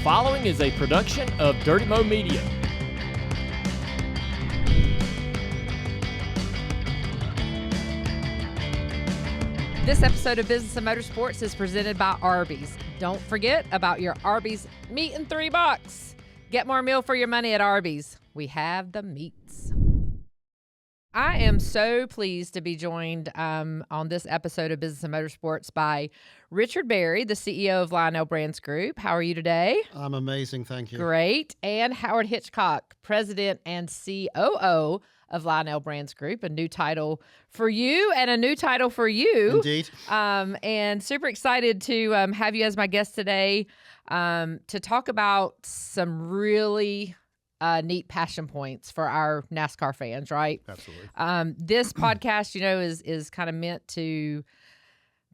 following is a production of Dirty Mo Media. This episode of Business and Motorsports is presented by Arby's. Don't forget about your Arby's meat in $3. Get more meal for your money at Arby's. We have the meats. I am so pleased to be joined on this episode of Business and Motorsports by Richard Berry, the CEO of Lionel Brands Group. How are you today? I'm amazing, thank you. Great. And Howard Hitchcock, President and COO of Lionel Brands Group, a new title for you and a new title for you. Indeed. And super excited to have you as my guest today to talk about some really neat passion points for our NASCAR fans, right? Absolutely. This podcast, is kind of meant to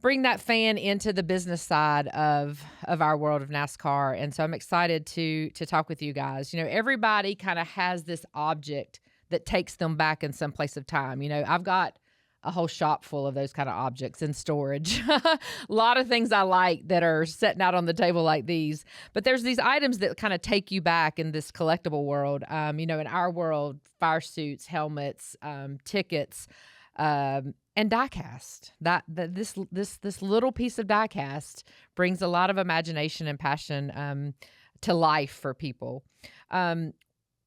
bring that fan into the business side of our world of NASCAR. And so I'm excited to talk with you guys. Everybody kind of has this object that takes them back in some place of time. I've got a whole shop full of those kind of objects in storage. A lot of things I like that are sitting out on the table like these. But there's these items that kind of take you back in this collectible world. In our world, fire suits, helmets, tickets, and diecast. This little piece of diecast brings a lot of imagination and passion to life for people.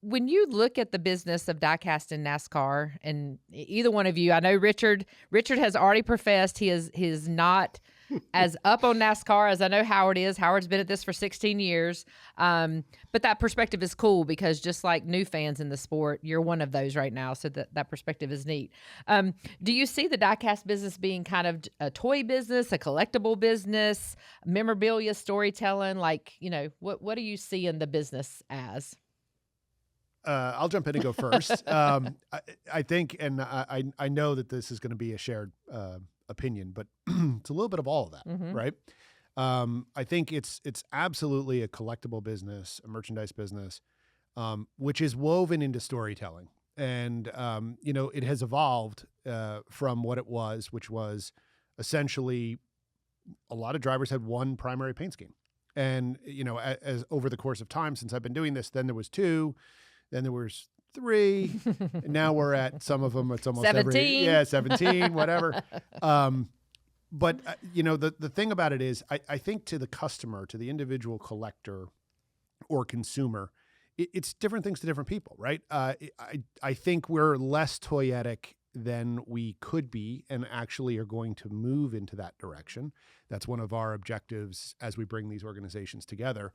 When you look at the business of diecast in NASCAR, and either one of you, I know Richard has already professed he is not as up on NASCAR as I know Howard is. Howard's been at this for 16 years. But that perspective is cool because just like new fans in the sport, you're one of those right now. So that perspective is neat. Do you see the diecast business being kind of a toy business, a collectible business, memorabilia storytelling? What do you see in the business as? I'll jump in and go first. I think, and I know that this is going to be a shared opinion, but it's a little bit of all of that, right? I think it's absolutely a collectible business, a merchandise business, which is woven into storytelling. And, it has evolved from what it was, which was essentially a lot of drivers had one primary paint scheme. And, as over the course of time, since I've been doing this, then there was two. Then there was 3. And now we're at some of them. It's almost 17. 17, whatever. But the thing about it is, I think to the customer, to the individual collector or consumer, it's different things to different people, right? I think we're less toyetic than we could be, and actually are going to move into that direction. That's one of our objectives as we bring these organizations together.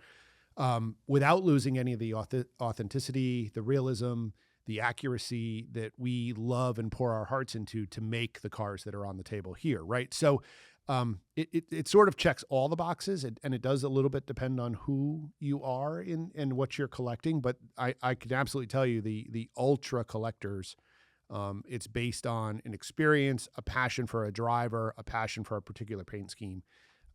Without losing any of the authenticity, the realism, the accuracy that we love and pour our hearts into to make the cars that are on the table here, right? So it sort of checks all the boxes, and it does a little bit depend on who you are and what you're collecting. But I can absolutely tell you the ultra collectors, it's based on an experience, a passion for a driver, a passion for a particular paint scheme.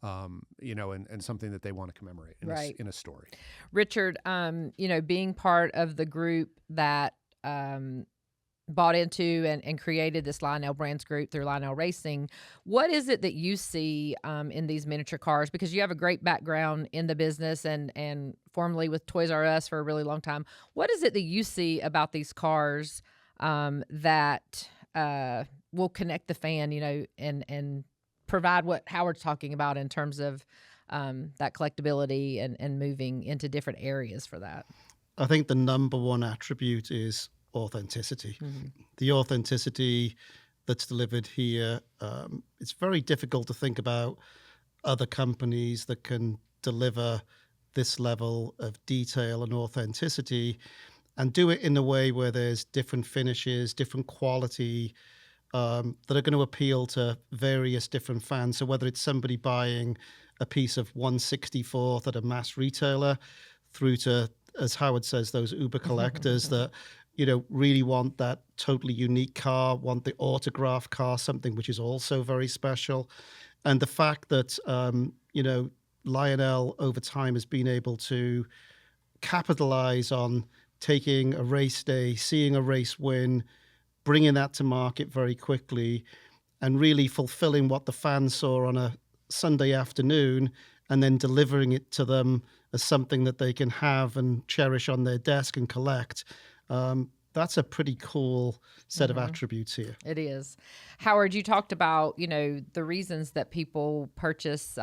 And something that they want to commemorate in a story. Richard, being part of the group that bought into and created this Lionel Brands Group through Lionel Racing, what is it that you see in these miniature cars? Because you have a great background in the business and formerly with Toys R Us for a really long time. What is it that you see about these cars that will connect the fan, and provide what Howard's talking about in terms of that collectability and moving into different areas for that? I think the number one attribute is authenticity. Mm-hmm. The authenticity that's delivered here, it's very difficult to think about other companies that can deliver this level of detail and authenticity and do it in a way where there's different finishes, different quality, that are going to appeal to various different fans. So whether it's somebody buying a piece of 1/64th at a mass retailer through to, as Howard says, those Uber collectors that, really want that totally unique car, want the autograph car, something which is also very special. And the fact that, Lionel over time has been able to capitalize on taking a race day, seeing a race win, bringing that to market very quickly and really fulfilling what the fans saw on a Sunday afternoon and then delivering it to them as something that they can have and cherish on their desk and collect. That's a pretty cool set of attributes here. It is. Howard, you talked about, the reasons that people purchase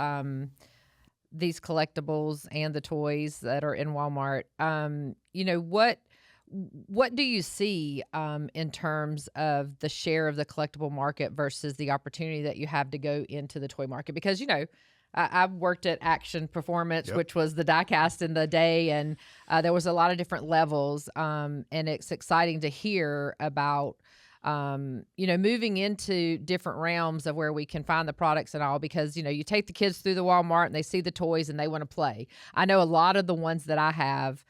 these collectibles and the toys that are in Walmart. What do you see in terms of the share of the collectible market versus the opportunity that you have to go into the toy market? Because, I've worked at Action Performance, which was the Diecast in the day, and there was a lot of different levels, and it's exciting to hear about, moving into different realms of where we can find the products and all, because, you take the kids through the Walmart and they see the toys and they want to play. I know a lot of the ones that I have,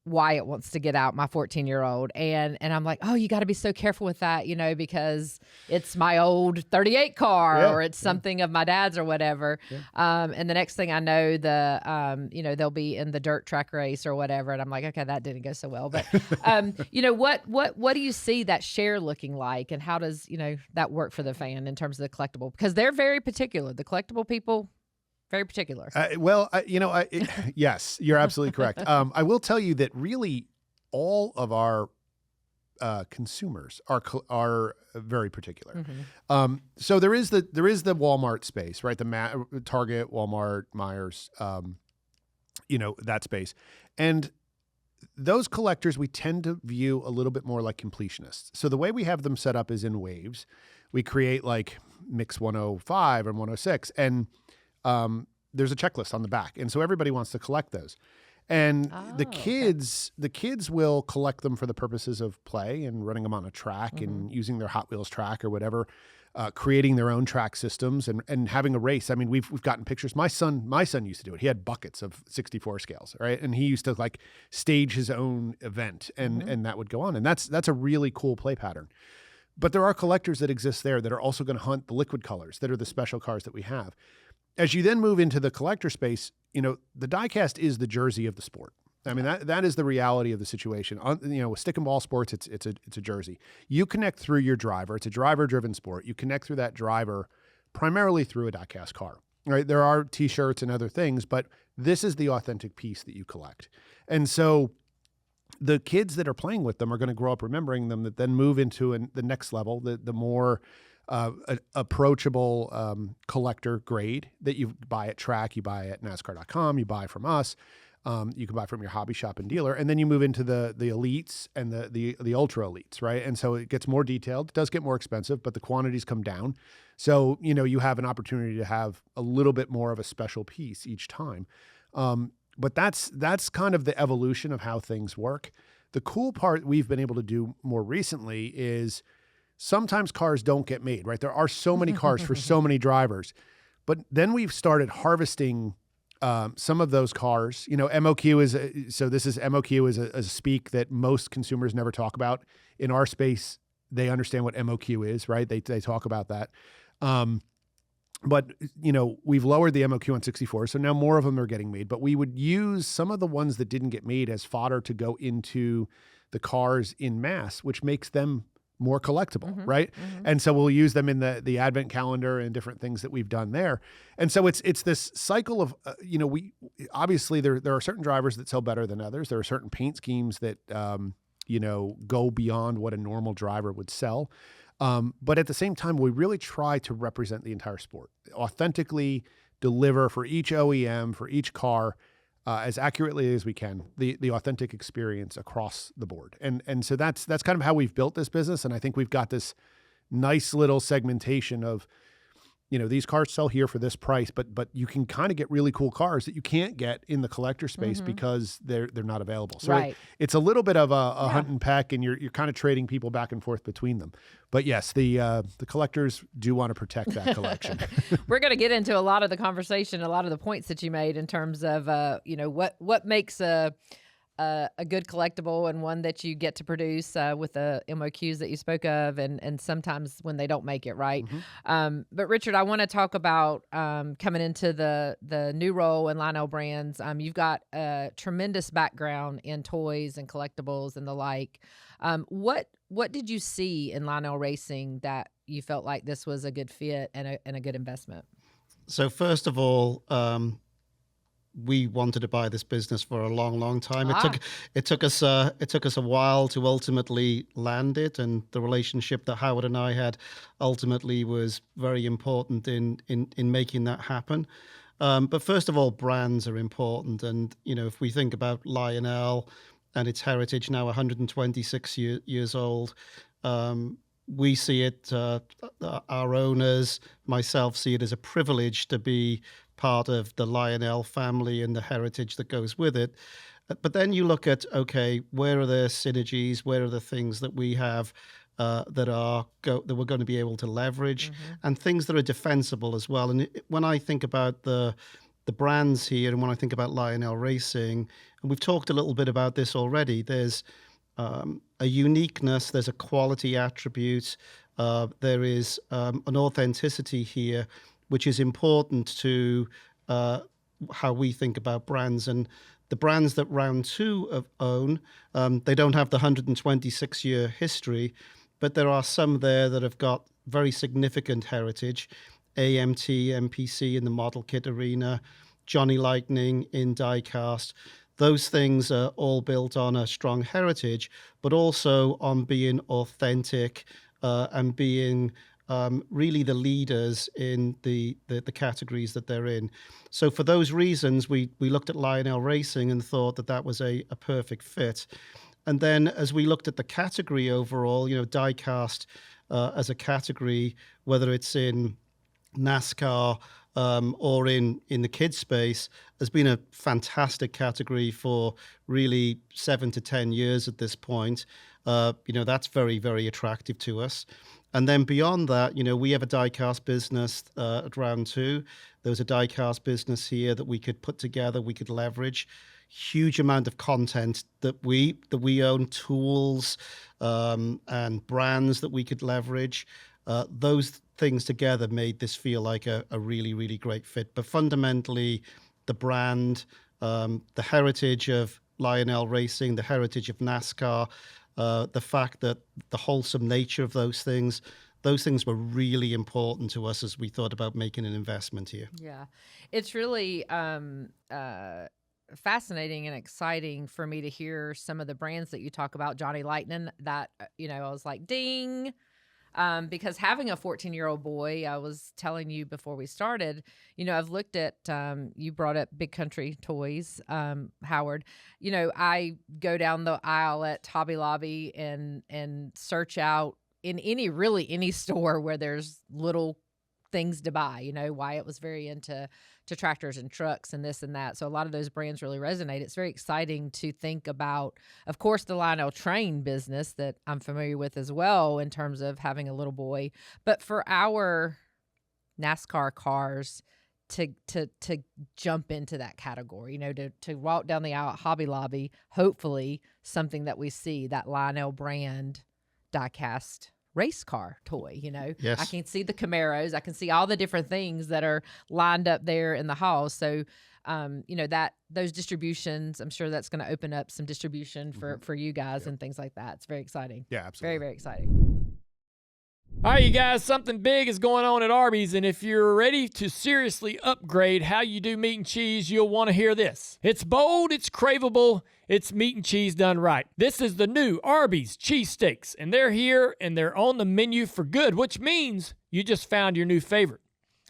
Wyatt wants to get out, my 14-year-old, and I'm like, oh, you got to be so careful with that, because it's my old 38 car or it's something of my dad's or whatever. And the next thing I know, they'll be in the dirt track race or whatever, and I'm like, okay, that didn't go so well. But what do you see that share looking like, and how does that work for the fan in terms of the collectible? Because they're very particular. The collectible people. Very particular. Yes, you're absolutely correct. I will tell you that really all of our consumers are very particular. So there is the Walmart space, right? The Target, Walmart, Myers, that space, and those collectors we tend to view a little bit more like completionists. So the way we have them set up is in waves. We create like mix 105 and 106, and there's a checklist on the back. And so everybody wants to collect those. And the kids will collect them for the purposes of play and running them on a track and using their Hot Wheels track or whatever, creating their own track systems and having a race. I mean, we've gotten pictures. My son used to do it. He had buckets of 64 scales, right? And he used to like stage his own event and that would go on. And that's a really cool play pattern. But there are collectors that exist there that are also going to hunt the liquid colors that are the special cars that we have. As you then move into the collector space, the Diecast is the jersey of the sport. I mean, that is the reality of the situation. With stick and ball sports, it's a jersey. You connect through your driver. It's a driver-driven sport. You connect through that driver primarily through a Diecast car, right? There are T-shirts and other things, but this is the authentic piece that you collect. And so the kids that are playing with them are going to grow up remembering them, that then move into the next level, the more approachable collector grade that you buy at track, you buy at NASCAR.com, you buy from us, you can buy from your hobby shop and dealer, and then you move into the elites and the ultra elites, right? And so it gets more detailed. It does get more expensive, but the quantities come down. So you have an opportunity to have a little bit more of a special piece each time. But that's kind of the evolution of how things work. The cool part we've been able to do more recently is sometimes cars don't get made, right? There are so many cars for so many drivers, but then we've started harvesting some of those cars. MOQ is MOQ is a speak that most consumers never talk about. In our space, they understand what MOQ is, right? They talk about that. But we've lowered the MOQ on 64, so now more of them are getting made. But we would use some of the ones that didn't get made as fodder to go into the cars in mass, which makes them more collectible, right? And so we'll use them in the advent calendar and different things that we've done there. And so it's this cycle of, we obviously there are certain drivers that sell better than others. There are certain paint schemes that, go beyond what a normal driver would sell. But at the same time, we really try to represent the entire sport, authentically deliver for each OEM, for each car, as accurately as we can, the authentic experience across the board. And so that's kind of how we've built this business. And I think we've got this nice little segmentation of, these cars sell here for this price, but you can kind of get really cool cars that you can't get in the collector space because they're not available. So it's a little bit of a hunt and peck, and you're kind of trading people back and forth between them. But yes, the collectors do want to protect that collection. We're going to get into a lot of the conversation, a lot of the points that you made in terms of what makes a good collectible and one that you get to produce with the MOQs that you spoke of, and sometimes when they don't make it right. But Richard, I want to talk about coming into the new role in Lionel Brands. You've got a tremendous background in toys and collectibles and the like. What did you see in Lionel Racing that you felt like this was a good fit and a good investment? So first of all, we wanted to buy this business for a long, long time. It took us a while to ultimately land it, and the relationship that Howard and I had ultimately was very important in making that happen. But first of all, brands are important, and if we think about Lionel and its heritage, now 126 years old. We see it, our owners, myself, see it as a privilege to be part of the Lionel family and the heritage that goes with it. But then you look at, okay, where are the synergies? Where are the things that we have that we're going to be able to leverage, and things that are defensible as well? And when I think about the brands here, and when I think about Lionel Racing, and we've talked a little bit about this already, there's a uniqueness, there's a quality attribute, there is an authenticity here, which is important to how we think about brands. And the brands that Round 2 own, they don't have the 126-year history, but there are some there that have got very significant heritage. AMT, MPC in the model kit arena, Johnny Lightning in Diecast. Those things are all built on a strong heritage, but also on being authentic and being really the leaders in the categories that they're in. So for those reasons, we looked at Lionel Racing and thought that was a perfect fit. And then as we looked at the category overall, Diecast as a category, whether it's in NASCAR or in the kids space, has been a fantastic category for really 7 to 10 years at this point. That's very, very attractive to us. And then beyond that, we have a Diecast business at Round 2. There was a Diecast business here that we could put together, we could leverage. Huge amount of content that we own, tools and brands that we could leverage. Those things together made this feel like a really, really great fit. But fundamentally, the brand, the heritage of Lionel Racing, the heritage of NASCAR, the fact that the wholesome nature of those things were really important to us as we thought about making an investment here. Yeah, it's really fascinating and exciting for me to hear some of the brands that you talk about. Johnny Lightning, that I was like, ding. Because having a 14-year-old boy, I was telling you before we started, I've looked at, you brought up Big Country Toys, Howard. I go down the aisle at Hobby Lobby and search out in any store where there's little things to buy. Wyatt was very into tractors and trucks and this and that. So a lot of those brands really resonate. It's very exciting to think about, of course, the Lionel Train business that I'm familiar with as well in terms of having a little boy. But for our NASCAR cars to jump into that category, to walk down the aisle at Hobby Lobby, hopefully something that we see, that Lionel brand Diecast race car toy. Yes. I can see the Camaros, I can see all the different things that are lined up there in the hall. So that those distributions, I'm sure that's going to open up some distribution for you guys and things like that. It's very exciting. Yeah, absolutely. Very, very exciting. All right, you guys, something big is going on at Arby's, and if you're ready to seriously upgrade how you do meat and cheese, you'll want to hear this. It's bold, it's craveable, it's meat and cheese done right. This is the new Arby's cheesesteaks, and they're here, and they're on the menu for good, which means you just found your new favorite.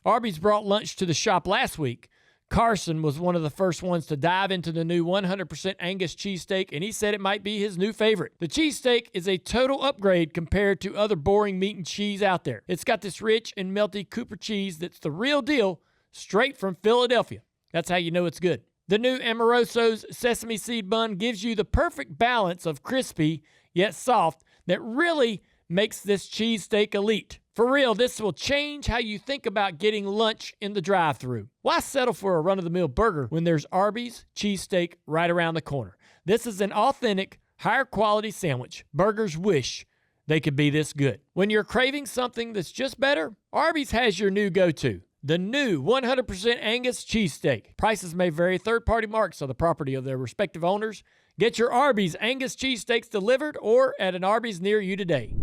Arby's brought lunch to the shop last week. Carson was one of the first ones to dive into the new 100% Angus cheesesteak, and he said it might be his new favorite. The cheesesteak is a total upgrade compared to other boring meat and cheese out there. It's got this rich and melty Cooper cheese that's the real deal, straight from Philadelphia. That's how you know it's good. The new Amoroso's sesame seed bun gives you the perfect balance of crispy yet soft that really makes this cheesesteak elite. For real, this will change how you think about getting lunch in the drive-thru. Why settle for a run-of-the-mill burger when there's Arby's cheesesteak right around the corner? This is an authentic, higher quality sandwich. Burgers wish they could be this good. When you're craving something that's just better, Arby's has your new go-to. The new 100% Angus cheesesteak. Prices may vary. Third-party marks are the property of their respective owners. Get your Arby's Angus cheesesteaks delivered or at an Arby's near you today.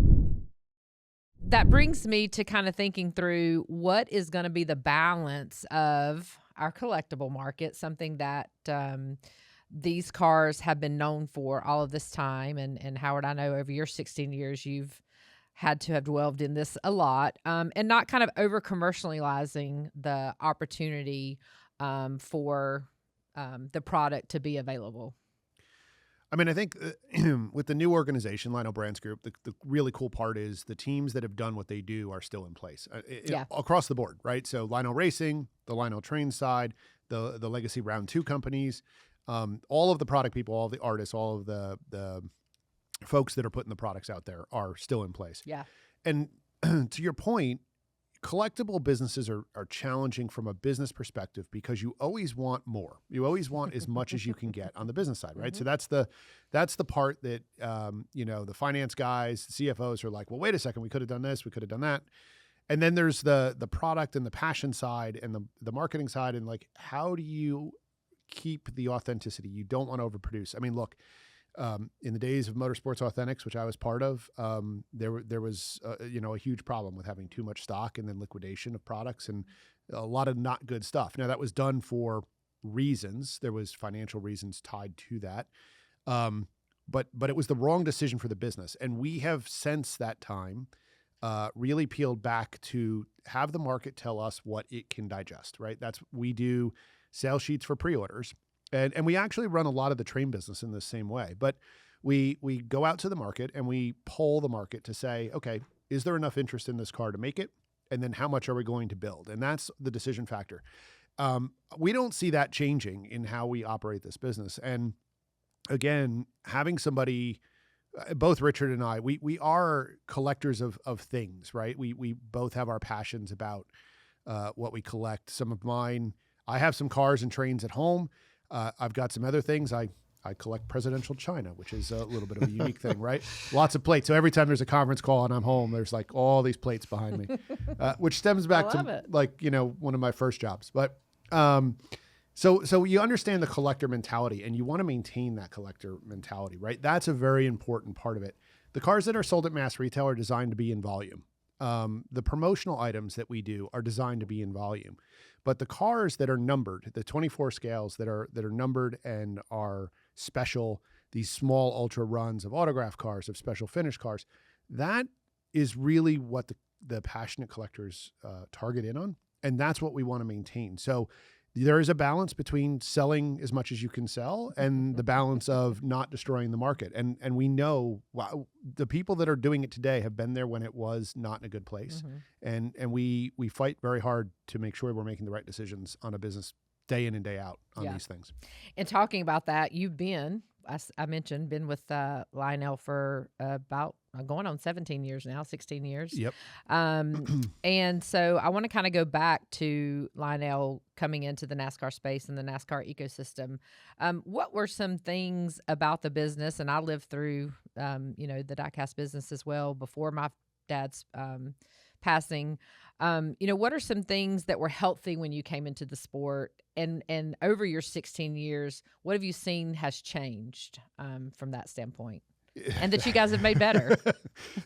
That brings me to kind of thinking through what is going to be the balance of our collectible market, something that these cars have been known for all of this time. And Howard, I know over your 16 years, you've had to have delved in this a lot, and not kind of over commercializing the opportunity for the product to be available. I mean, I think with the new organization, Lionel Brands Group, the really cool part is the teams that have done what they do are still in place across the board, right? So Lionel Racing, the Lionel Train side, the legacy Round 2 companies, all of the product people, all of the artists, all of the folks that are putting the products out there are still in place. Yeah. And to your point, collectible businesses are challenging from a business perspective because you always want more. You always want as much as you can get on the business side, right? Mm-hmm. So that's the part that the finance guys, the CFOs are like, well, wait a second, we could have done this, we could have done that. And then there's the product and the passion side and the marketing side, and like, how do you keep the authenticity? You don't want to overproduce. I mean, look, in the days of Motorsports Authentics, which I was part of, there was a huge problem with having too much stock and then liquidation of products and a lot of not good stuff. Now that was done for reasons. There was financial reasons tied to that, but it was the wrong decision for the business. And we have since that time really peeled back to have the market tell us what it can digest. Right? We do sales sheets for pre-orders. And we actually run a lot of the train business in the same way, but we go out to the market and we poll the market to say, okay, is there enough interest in this car to make it? And then how much are we going to build? And that's the decision factor. We don't see that changing in how we operate this business. And again, having somebody, both Richard and I, we are collectors of things, right? We both have our passions about what we collect. Some of mine, I have some cars and trains at home. I've got some other things. I collect presidential china, which is a little bit of a unique thing, right? Lots of plates. So every time there's a conference call and I'm home, there's like all these plates behind me, which stems back to like, one of my first jobs. But so you understand the collector mentality and you want to maintain that collector mentality, right? That's a very important part of it. The cars that are sold at mass retail are designed to be in volume. The promotional items that we do are designed to be in volume. But the cars that are numbered, the 24 scales that are numbered and are special, these small ultra runs of autograph cars, of special finish cars, that is really what the passionate collectors target in on. And that's what we want to maintain. So there is a balance between selling as much as you can sell and the balance of not destroying the market. And we know the people that are doing it today have been there when it was not in a good place. Mm-hmm. And we fight very hard to make sure we're making the right decisions on a business day in and day out on these things. And talking about that, you've been, as I mentioned, been with Lionel for about going on 17 years now, 16 years. Yep. And so I want to kind of go back to Lionel coming into the NASCAR space and the NASCAR ecosystem. What were some things about the business? And I lived through, the Diecast business as well before my dad's passing. What are some things that were healthy when you came into the sport? And over your 16 years, what have you seen has changed from that standpoint? And that you guys have made better.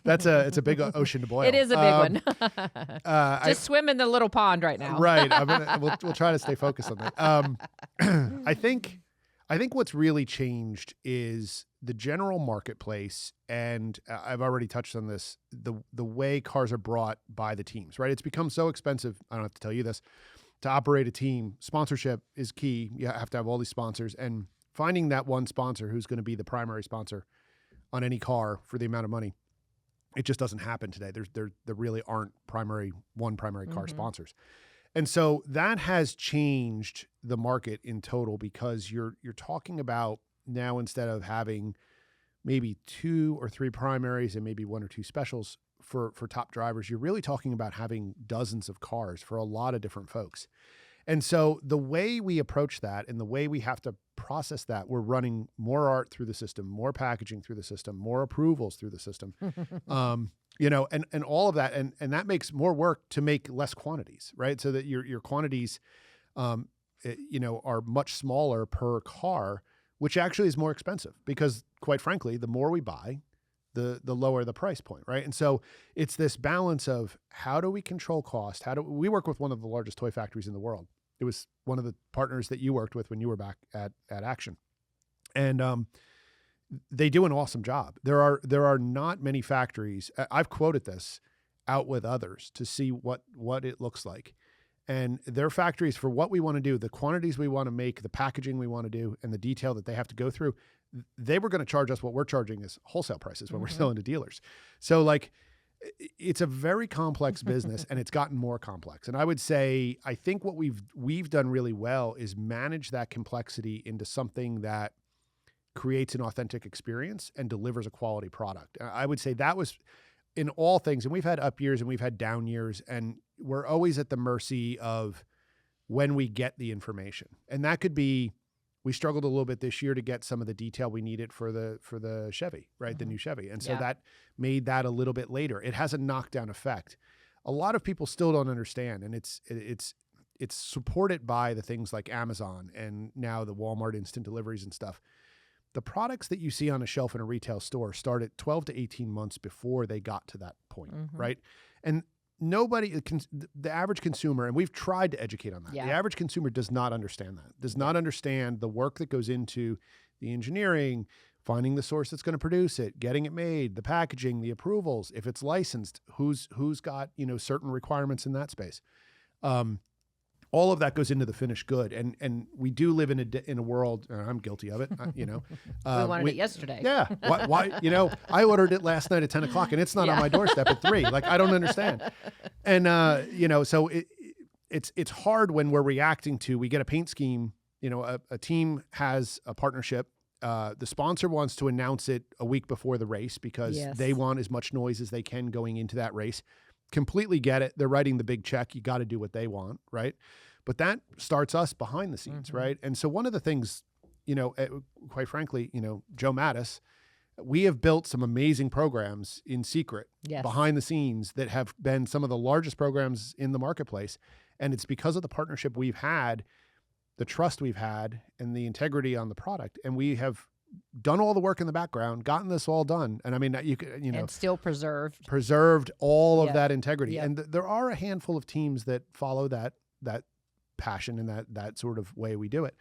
It's a big ocean to boil. It is a big one. Just swim in the little pond right now. Right. We'll try to stay focused on that. I think what's really changed is the general marketplace, and I've already touched on this, the way cars are brought by the teams, right? It's become so expensive, I don't have to tell you this, to operate a team. Sponsorship is key. You have to have all these sponsors, and finding that one sponsor who's going to be the primary sponsor on any car for the amount of money, it just doesn't happen today. There really aren't primary car sponsors. And so that has changed the market in total, because you're talking about now, instead of having maybe 2 or 3 primaries and maybe 1 or 2 specials for top drivers, you're really talking about having dozens of cars for a lot of different folks. And so the way we approach that and the way we have to process that, we're running more art through the system, more packaging through the system, more approvals through the system, and all of that. And that makes more work to make less quantities, right? So that your quantities, are much smaller per car, which actually is more expensive because, quite frankly, the more we buy, the lower the price point, right? And so it's this balance of how do we control cost? We work with one of the largest toy factories in the world. It was one of the partners that you worked with when you were back at Action. And they do an awesome job. There are not many factories. I've quoted this out with others to see what it looks like. And their factories, for what we want to do, the quantities we want to make, the packaging we want to do, and the detail that they have to go through, they were going to charge us what we're charging as wholesale prices when we're selling to dealers. So like, it's a very complex business, and it's gotten more complex. And I would say, I think what we've done really well is manage that complexity into something that creates an authentic experience and delivers a quality product. I would say that was in all things, and we've had up years and we've had down years, and we're always at the mercy of when we get the information. And that could be, we struggled a little bit this year to get some of the detail we needed for the Chevy, right? The new Chevy. And so that made that a little bit later. It has a knockdown effect. A lot of people still don't understand. And it's supported by the things like Amazon and now the Walmart instant deliveries and stuff. The products that you see on a shelf in a retail store started 12 to 18 months before they got to that point, right? And the average consumer, and we've tried to educate on that. The average consumer does not understand that, does not understand the work that goes into the engineering, finding the source that's going to produce it, getting it made, the packaging, the approvals, if it's licensed, who's got, certain requirements in that space. All of that goes into the finished good. And we do live in a world, and I'm guilty of it, we wanted it yesterday. Yeah. Why, I ordered it last night at 10 o'clock and it's not on my doorstep at 3. Like, I don't understand. And, so it's hard when we're reacting to, we get a paint scheme, a team has a partnership. The sponsor wants to announce it a week before the race because they want as much noise as they can going into that race. Completely get it. They're writing the big check. You got to do what they want, right? But that starts us behind the scenes, right? And so one of the things, quite frankly, Joe Mattis, we have built some amazing programs in secret behind the scenes that have been some of the largest programs in the marketplace. And it's because of the partnership we've had, the trust we've had, and the integrity on the product. And we have done all the work in the background, gotten this all done. And I mean, and still preserved all of that integrity. And there are a handful of teams that follow that passion and that sort of way we do it.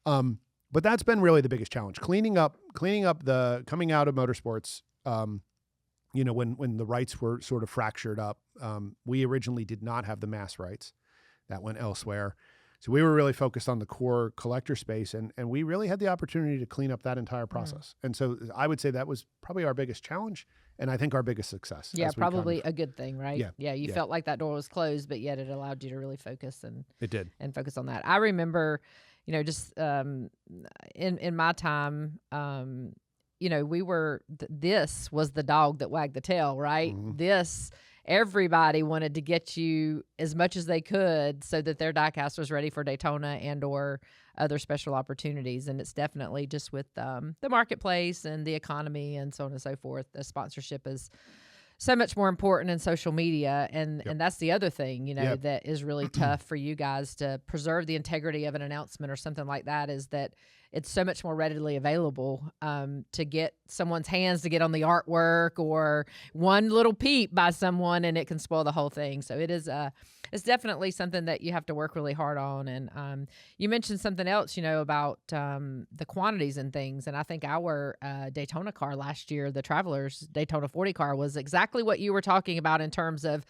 But that's been really the biggest challenge, cleaning up the coming out of motorsports. When the rights were sort of fractured up, we originally did not have the mass rights that went elsewhere. So we were really focused on the core collector space, and we really had the opportunity to clean up that entire process. And so I would say that was probably our biggest challenge, and I think our biggest success. Yeah, probably a good thing, right? Yeah, you felt like that door was closed, but yet it allowed you to really focus and focus on that. I remember, just in my time, we were this was the dog that wagged the tail, right? Everybody wanted to get you as much as they could so that their diecast was ready for Daytona and or other special opportunities. And it's definitely just with the marketplace and the economy and so on and so forth. The sponsorship is so much more important in social media. And that's the other thing, that is really tough for you guys to preserve the integrity of an announcement or something like that, is that it's so much more readily available to get someone's hands to get on the artwork or one little peep by someone, and it can spoil the whole thing. So it is it's definitely something that you have to work really hard on. And you mentioned something else, about the quantities and things. And I think our Daytona car last year, the Travelers Daytona 40 car, was exactly what you were talking about in terms of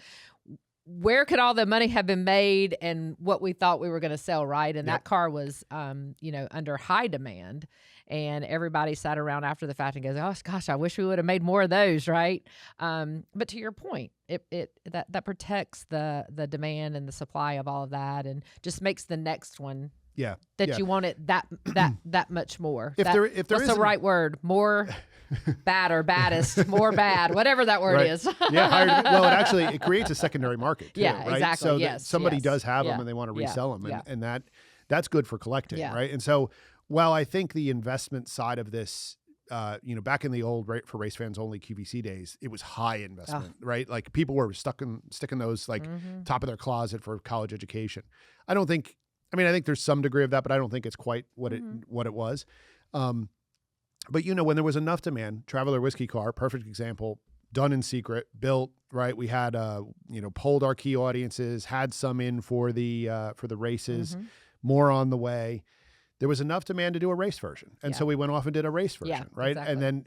where could all the money have been made and what we thought we were going to sell, right? And that car was, under high demand, and everybody sat around after the fact and goes, "Oh gosh, I wish we would have made more of those," right? But to your point, that protects the demand and the supply of all of that, and just makes the next one. You want it that much more. If there what's the right word? More bad or baddest, more bad, whatever that word is. It creates a secondary market too, right? Exactly. So somebody does have them and they want to resell them, and that's good for collecting, right? And so while I think the investment side of this, back in the old for race fans only QVC days, it was high investment, right? Like people were sticking those like top of their closet for college education. I think there's some degree of that, but I don't think it's quite what it was. But when there was enough demand, Traveler Whiskey car, perfect example, done in secret, built, right? We had, polled our key audiences, had some in for the races, more on the way. There was enough demand to do a race version. And so we went off and did a race version, right? Exactly. And then,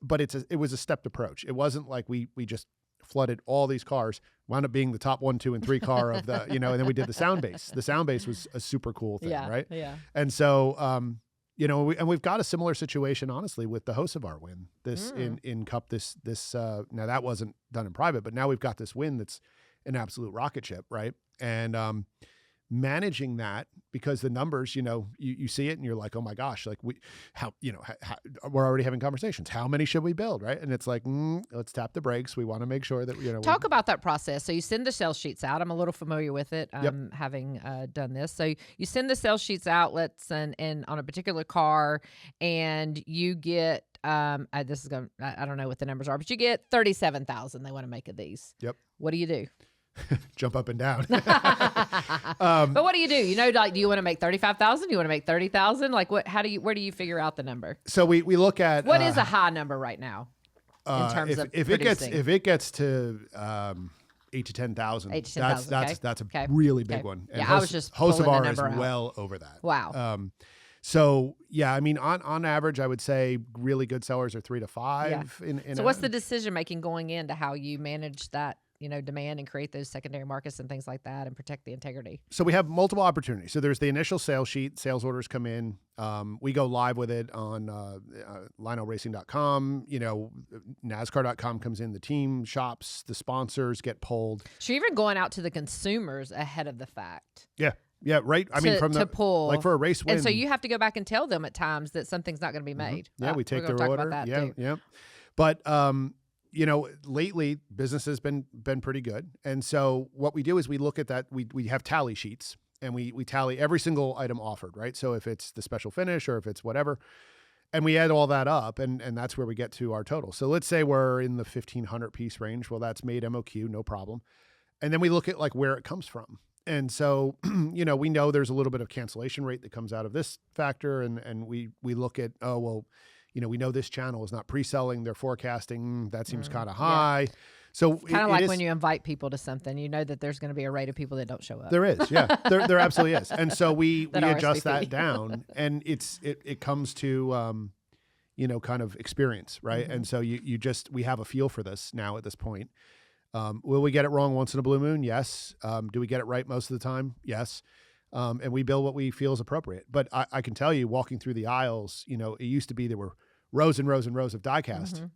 but it was a stepped approach. It wasn't like we just flooded all these cars, wound up being the top 1, 2, and 3 car of the, and then we did the sound bass. The sound bass was a super cool thing, right? Yeah. And so, we've got a similar situation, honestly, with the Hocevar win in Cup. Now that wasn't done in private, but now we've got this win that's an absolute rocket ship, right? And managing that, because the numbers, you see it and you're like, oh my gosh, like we're already having conversations. How many should we build, right? And it's like, let's tap the brakes. We want to make sure that talk about that process. So you send the sales sheets out. I'm a little familiar with it, Yep. having done this. So you send the sales sheets out, and on a particular car, and you get I don't know what the numbers are, but you get 37,000. They want to make of these. Yep. What do you do? Jump up and down. But what do you do? Do you want to make 35,000? You want to make 30,000? Like what? Where do you figure out the number? So we look at what is a high number right now in terms of if producing? it gets to 8 to 10,000, that's a really big one. And I was just pulling the Hocevar number is out. well over that. Wow. So yeah, I mean, on average, I would say really good sellers are 3 to 5. Yeah. So what's the decision making going into how you manage that? Demand and create those secondary markets and things like that and protect the integrity. So we have multiple opportunities. So there's the initial sales sheet, sales orders come in. We go live with it on LionelRacing.com. NASCAR.com comes in, the team shops, the sponsors get pulled. So you're even going out to the consumers ahead of the fact. Yeah. Yeah, right. I mean, to pull, like for a race win. And so you have to go back and tell them at times that something's not going to be made. Yeah, we take their their order. About that too. Yeah. But lately business has been pretty good. And so what we do is we look at that. We have tally sheets and we tally every single item offered, right? So if it's the special finish or if it's whatever, and we add all that up, and that's where we get to our total. So let's say we're in the 1,500 piece range. Well, that's made MOQ, no problem. And then we look at like where it comes from. And so, we know there's a little bit of cancellation rate that comes out of this factor. And we look at, we know this channel is not pre-selling. They're forecasting. That seems kind of high. Yeah. So kind of like when you invite people to something, that there's going to be a rate of people that don't show up. There is. Yeah, there absolutely is. And so we adjust that down, and it comes to, kind of experience, right? And so we have a feel for this now at this point. Will we get it wrong once in a blue moon? Yes. Do we get it right most of the time? Yes. And we build what we feel is appropriate. But I can tell you, walking through the aisles, it used to be there were rows and rows and rows of diecast.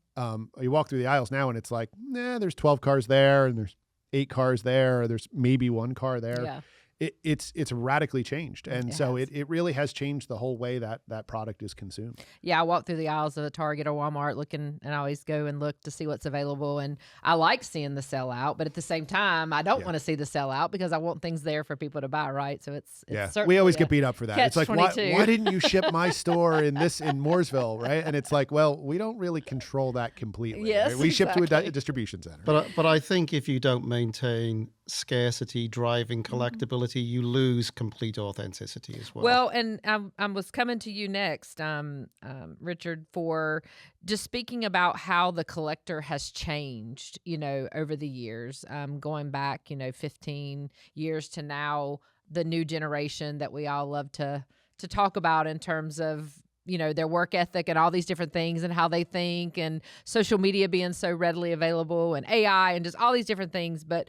You walk through the aisles now and it's like, there's 12 cars there and there's 8 cars there, or there's maybe 1 car there. Yeah. It's radically changed. And so it really has changed the whole way that product is consumed. Yeah, I walk through the aisles of a Target or Walmart looking, and I always go and look to see what's available. And I like seeing the sellout, but at the same time, I don't want to see the sellout because I want things there for people to buy, right? So it's we always get beat up for that. It's like, why 22. Didn't you ship my store in Mooresville, right? And it's like, well, we don't really control that completely. Yes, right? We ship to exactly. a distribution center. But I think if you don't maintain scarcity driving collectability, you lose complete authenticity as well. Well, and I was coming to you next, Richard, for just speaking about how the collector has changed, over the years, going back, 15 years to now, the new generation that we all love to talk about in terms of their work ethic and all these different things and how they think, and social media being so readily available and AI and just all these different things. But,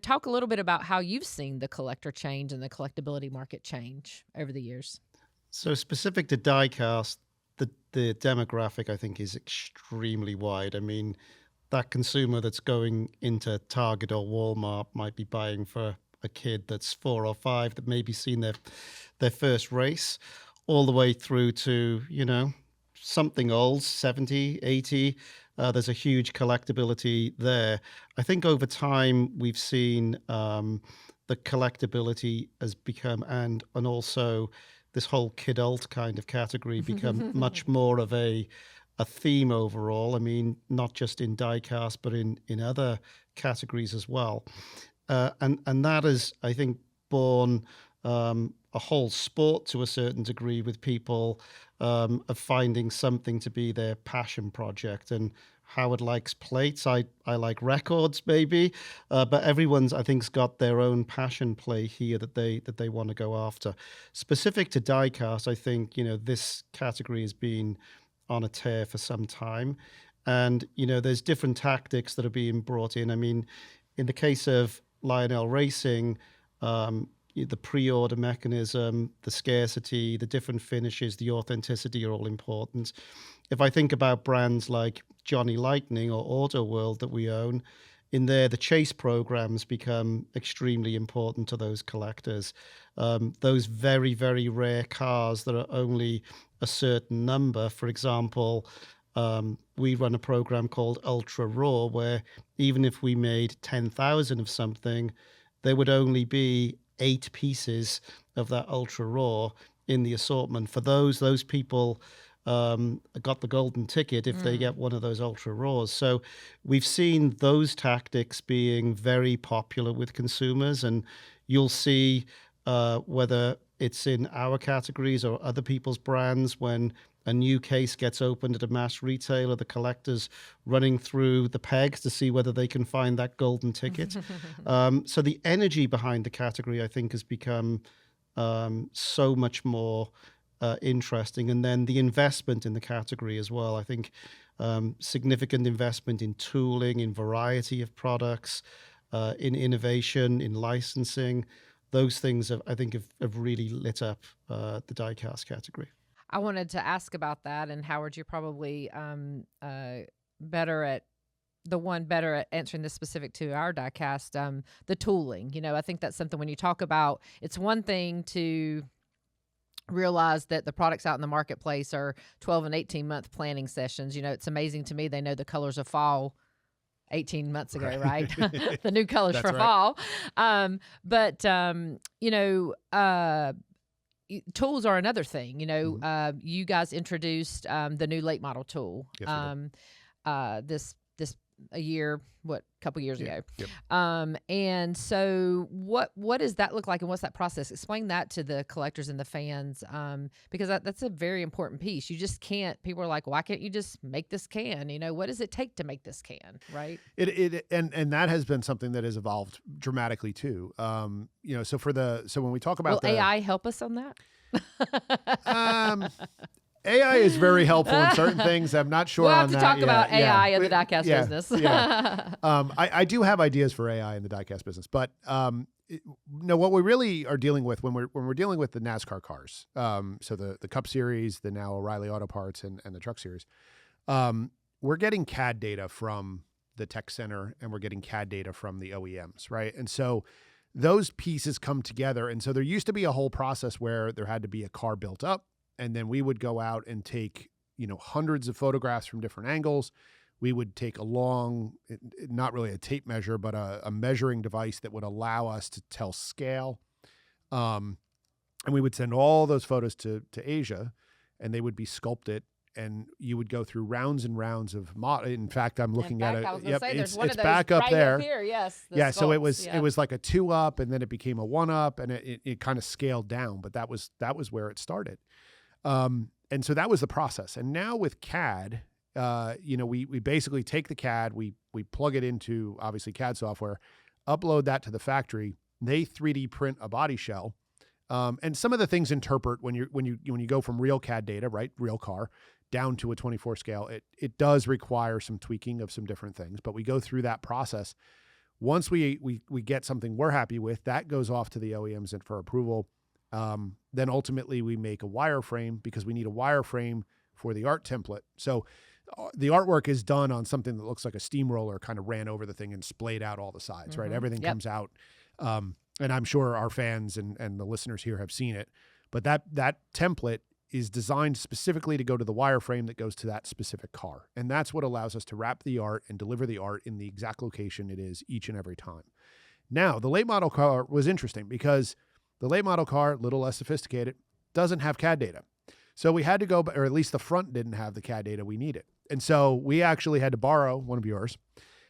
talk a little bit about how you've seen the collector change and the collectability market change over the years. So specific to diecast, the demographic, I think, is extremely wide. I mean, that consumer that's going into Target or Walmart might be buying for a kid that's 4 or 5 that maybe seen their first race, all the way through to, something old, 70, 80. There's a huge collectability there. I think over time we've seen the collectability has become, and also this whole kidult kind of category become much more of a theme overall. I mean, not just in diecast, but in other categories as well. And that is, I think, born a whole sport to a certain degree with people of finding something to be their passion project and Howard likes plates. I like records, maybe. But everyone's, I think, got their own passion play here that they want to go after. Specific to diecast, I think, this category has been on a tear for some time. And, there's different tactics that are being brought in. I mean, in the case of Lionel Racing, the pre-order mechanism, the scarcity, the different finishes, the authenticity are all important. If I think about brands like Johnny Lightning or Auto World that we own, in there, the chase programs become extremely important to those collectors. Those very, very rare cars that are only a certain number. For example, we run a program called Ultra Raw, where even if we made 10,000 of something, there would only be 8 pieces of that Ultra Raw in the assortment. For those people got the golden ticket if they get one of those Ultra Raws. So we've seen those tactics being very popular with consumers, and you'll see whether it's in our categories or other people's brands, when a new case gets opened at a mass retailer, the collectors running through the pegs to see whether they can find that golden ticket. So the energy behind the category, I think, has become so much more interesting. And then the investment in the category as well. I think significant investment in tooling, in variety of products, in innovation, in licensing. Those things, I think, have really lit up the diecast category. I wanted to ask about that, and Howard, you're probably better at answering this specific to our diecast, the tooling. I think that's something when you talk about, it's one thing to realize that the products out in the marketplace are 12 and 18-month planning sessions. It's amazing to me they know the colors of fall 18 months ago, right? The new colors for fall. Tools are another thing. You guys introduced the new late model tool this couple years ago. Yep. And so what does that look like, and what's that process? Explain that to the collectors and the fans, because that's a very important piece. You just can't. People are like, why can't you just make this can? What does it take to make this can, right? And that has been something that has evolved dramatically too. So when we talk about will AI help us on that? AI is very helpful in certain things. I'm not sure we'll on that. We'll have to talk about AI in the diecast business. I do have ideas for AI in the diecast business, but what we really are dealing with when we're dealing with the NASCAR cars, so the Cup Series, the now O'Reilly Auto Parts, and the Truck Series, we're getting CAD data from the tech center, and we're getting CAD data from the OEMs, right? And so those pieces come together, and so there used to be a whole process where there had to be a car built up. And then we would go out and take, hundreds of photographs from different angles. We would take a long, not really a tape measure, but a measuring device that would allow us to tell scale. And we would send all those photos to Asia, and they would be sculpted. And you would go through rounds and rounds of in fact, I'm looking at it. It's back up there. Here, yes. Yeah. So it was like a 2-up, and then it became a 1-up, and it kind of scaled down. But that was where it started. And so that was the process. And now with CAD, we basically take the CAD, we plug it into obviously CAD software, upload that to the factory. They 3D print a body shell. And some of the things interpret when you go from real CAD data, right, real car, down to a 24 scale, it does require some tweaking of some different things, but we go through that process. Once we get something we're happy with, that goes off to the OEMs and for approval. Then ultimately we make a wireframe, because we need a wireframe for the art template. So the artwork is done on something that looks like a steamroller kind of ran over the thing and splayed out all the sides, right? Everything comes out. And I'm sure our fans and the listeners here have seen it, but that template is designed specifically to go to the wireframe that goes to that specific car. And that's what allows us to wrap the art and deliver the art in the exact location it is each and every time. Now, the late model car was interesting because the late model car, a little less sophisticated, doesn't have CAD data. So we had to go, or at least the front didn't have the CAD data we needed. And so we actually had to borrow one of yours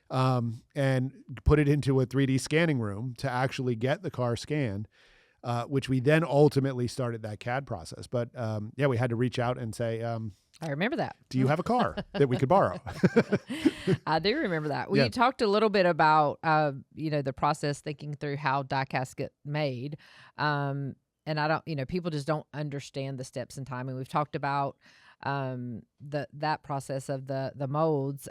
and put it into a 3D scanning room to actually get the car scanned, which we then ultimately started that CAD process. But we had to reach out and say, I remember that. Do you have a car that we could borrow? I do remember that. We Yeah. talked a little bit about, the process, thinking through how diecast get made. And I don't, people just don't understand the steps and timing. We've talked about that process of the molds.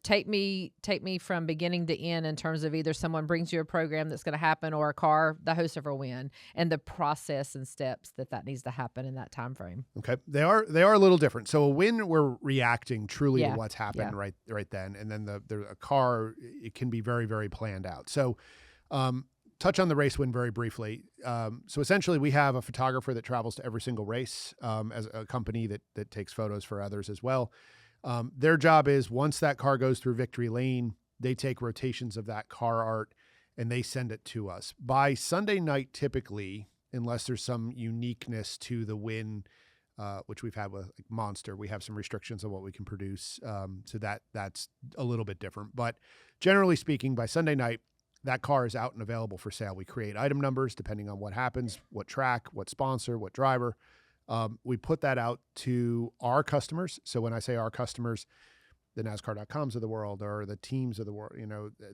Take me from beginning to end in terms of either someone brings you a program that's going to happen or a car, the host of a win, and the process and steps that needs to happen in that time frame. Okay. They are a little different. So a win, we're reacting truly to what's happened right then. And then a car, it can be very, very planned out. So, touch on the race win very briefly. So essentially we have a photographer that travels to every single race, as a company that takes photos for others as well. Their job is, once that car goes through victory lane, they take rotations of that car art and they send it to us. By Sunday night, typically, unless there's some uniqueness to the win, which we've had with like Monster, we have some restrictions on what we can produce. So that's a little bit different. But generally speaking, by Sunday night, that car is out and available for sale. We create item numbers depending on what happens, what track, what sponsor, what driver. We put that out to our customers. So when I say our customers, the NASCAR.coms of the world, or the teams of the world,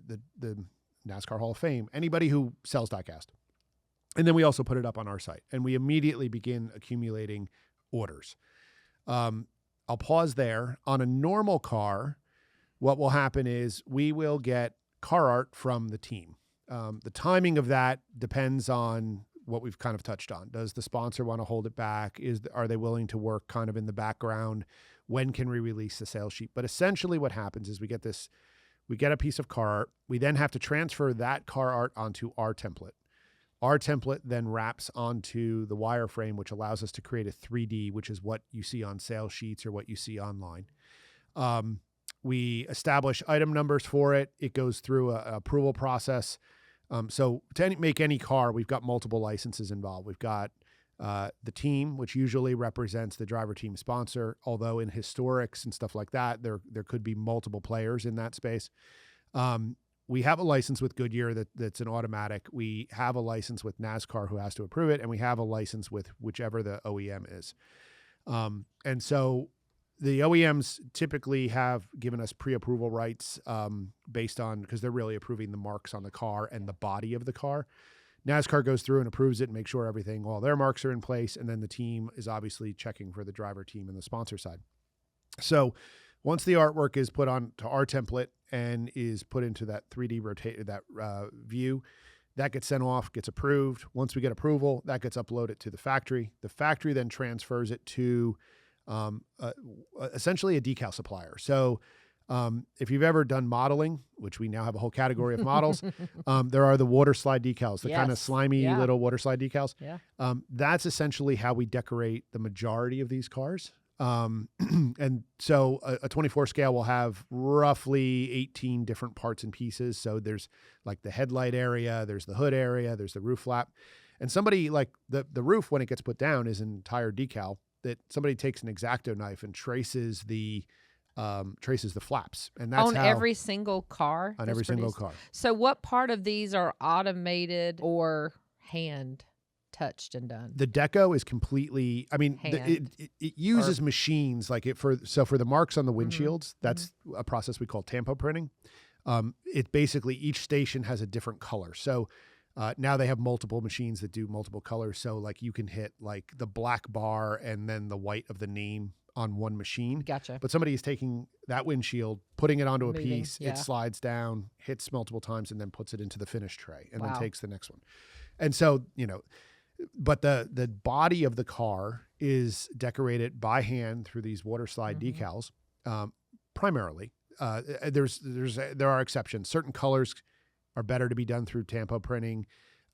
the NASCAR Hall of Fame, anybody who sells diecast. And then we also put it up on our site, and we immediately begin accumulating orders. I'll pause there. On a normal car, what will happen is we will get car art from the team. The timing of that depends on what we've kind of touched on. Does the sponsor want to hold it back? Are they willing to work kind of in the background? When can we release the sales sheet? But essentially what happens is we get a piece of car art. We then have to transfer that car art onto our template. Our template then wraps onto the wireframe, which allows us to create a 3D, which is what you see on sales sheets or what you see online. We establish item numbers for it. It goes through an approval process. So to make any car, we've got multiple licenses involved. We've got the team, which usually represents the driver team sponsor, although in historics and stuff like that, there could be multiple players in that space. We have a license with Goodyear that's an automatic. We have a license with NASCAR who has to approve it, and we have a license with whichever the OEM is. And so the OEMs typically have given us pre-approval rights based on, because they're really approving the marks on the car and the body of the car. NASCAR goes through and approves it and makes sure all their marks are in place. And then the team is obviously checking for the driver team and the sponsor side. So once the artwork is put on to our template and is put into that 3D view, that gets sent off, gets approved. Once we get approval, that gets uploaded to the factory. The factory then transfers it to essentially a decal supplier. So if you've ever done modeling, which we now have a whole category of models, there are the water slide decals, the kind of slimy little water slide decals. Yeah. That's essentially how we decorate the majority of these cars. And so a 24 scale will have roughly 18 different parts and pieces. So there's like the headlight area, there's the hood area, there's the roof flap. And somebody like the roof, when it gets put down, is an entire decal that somebody takes an X-Acto knife and traces the flaps, and that's on every single car. On every single car. So, what part of these are automated or hand touched and done? The deco is completely. I mean, it uses machines like it for the marks on the windshields. That's a process we call tampo printing. It basically, each station has a different color. So. Now they have multiple machines that do multiple colors. So like you can hit like the black bar and then the white of the name on one machine. Gotcha. But somebody is taking that windshield, putting it onto a piece, it slides down, hits multiple times, and then puts it into the finished tray and then takes the next one. And so, but the body of the car is decorated by hand through these water slide decals, primarily. There are exceptions. Certain colors are better to be done through tampo printing.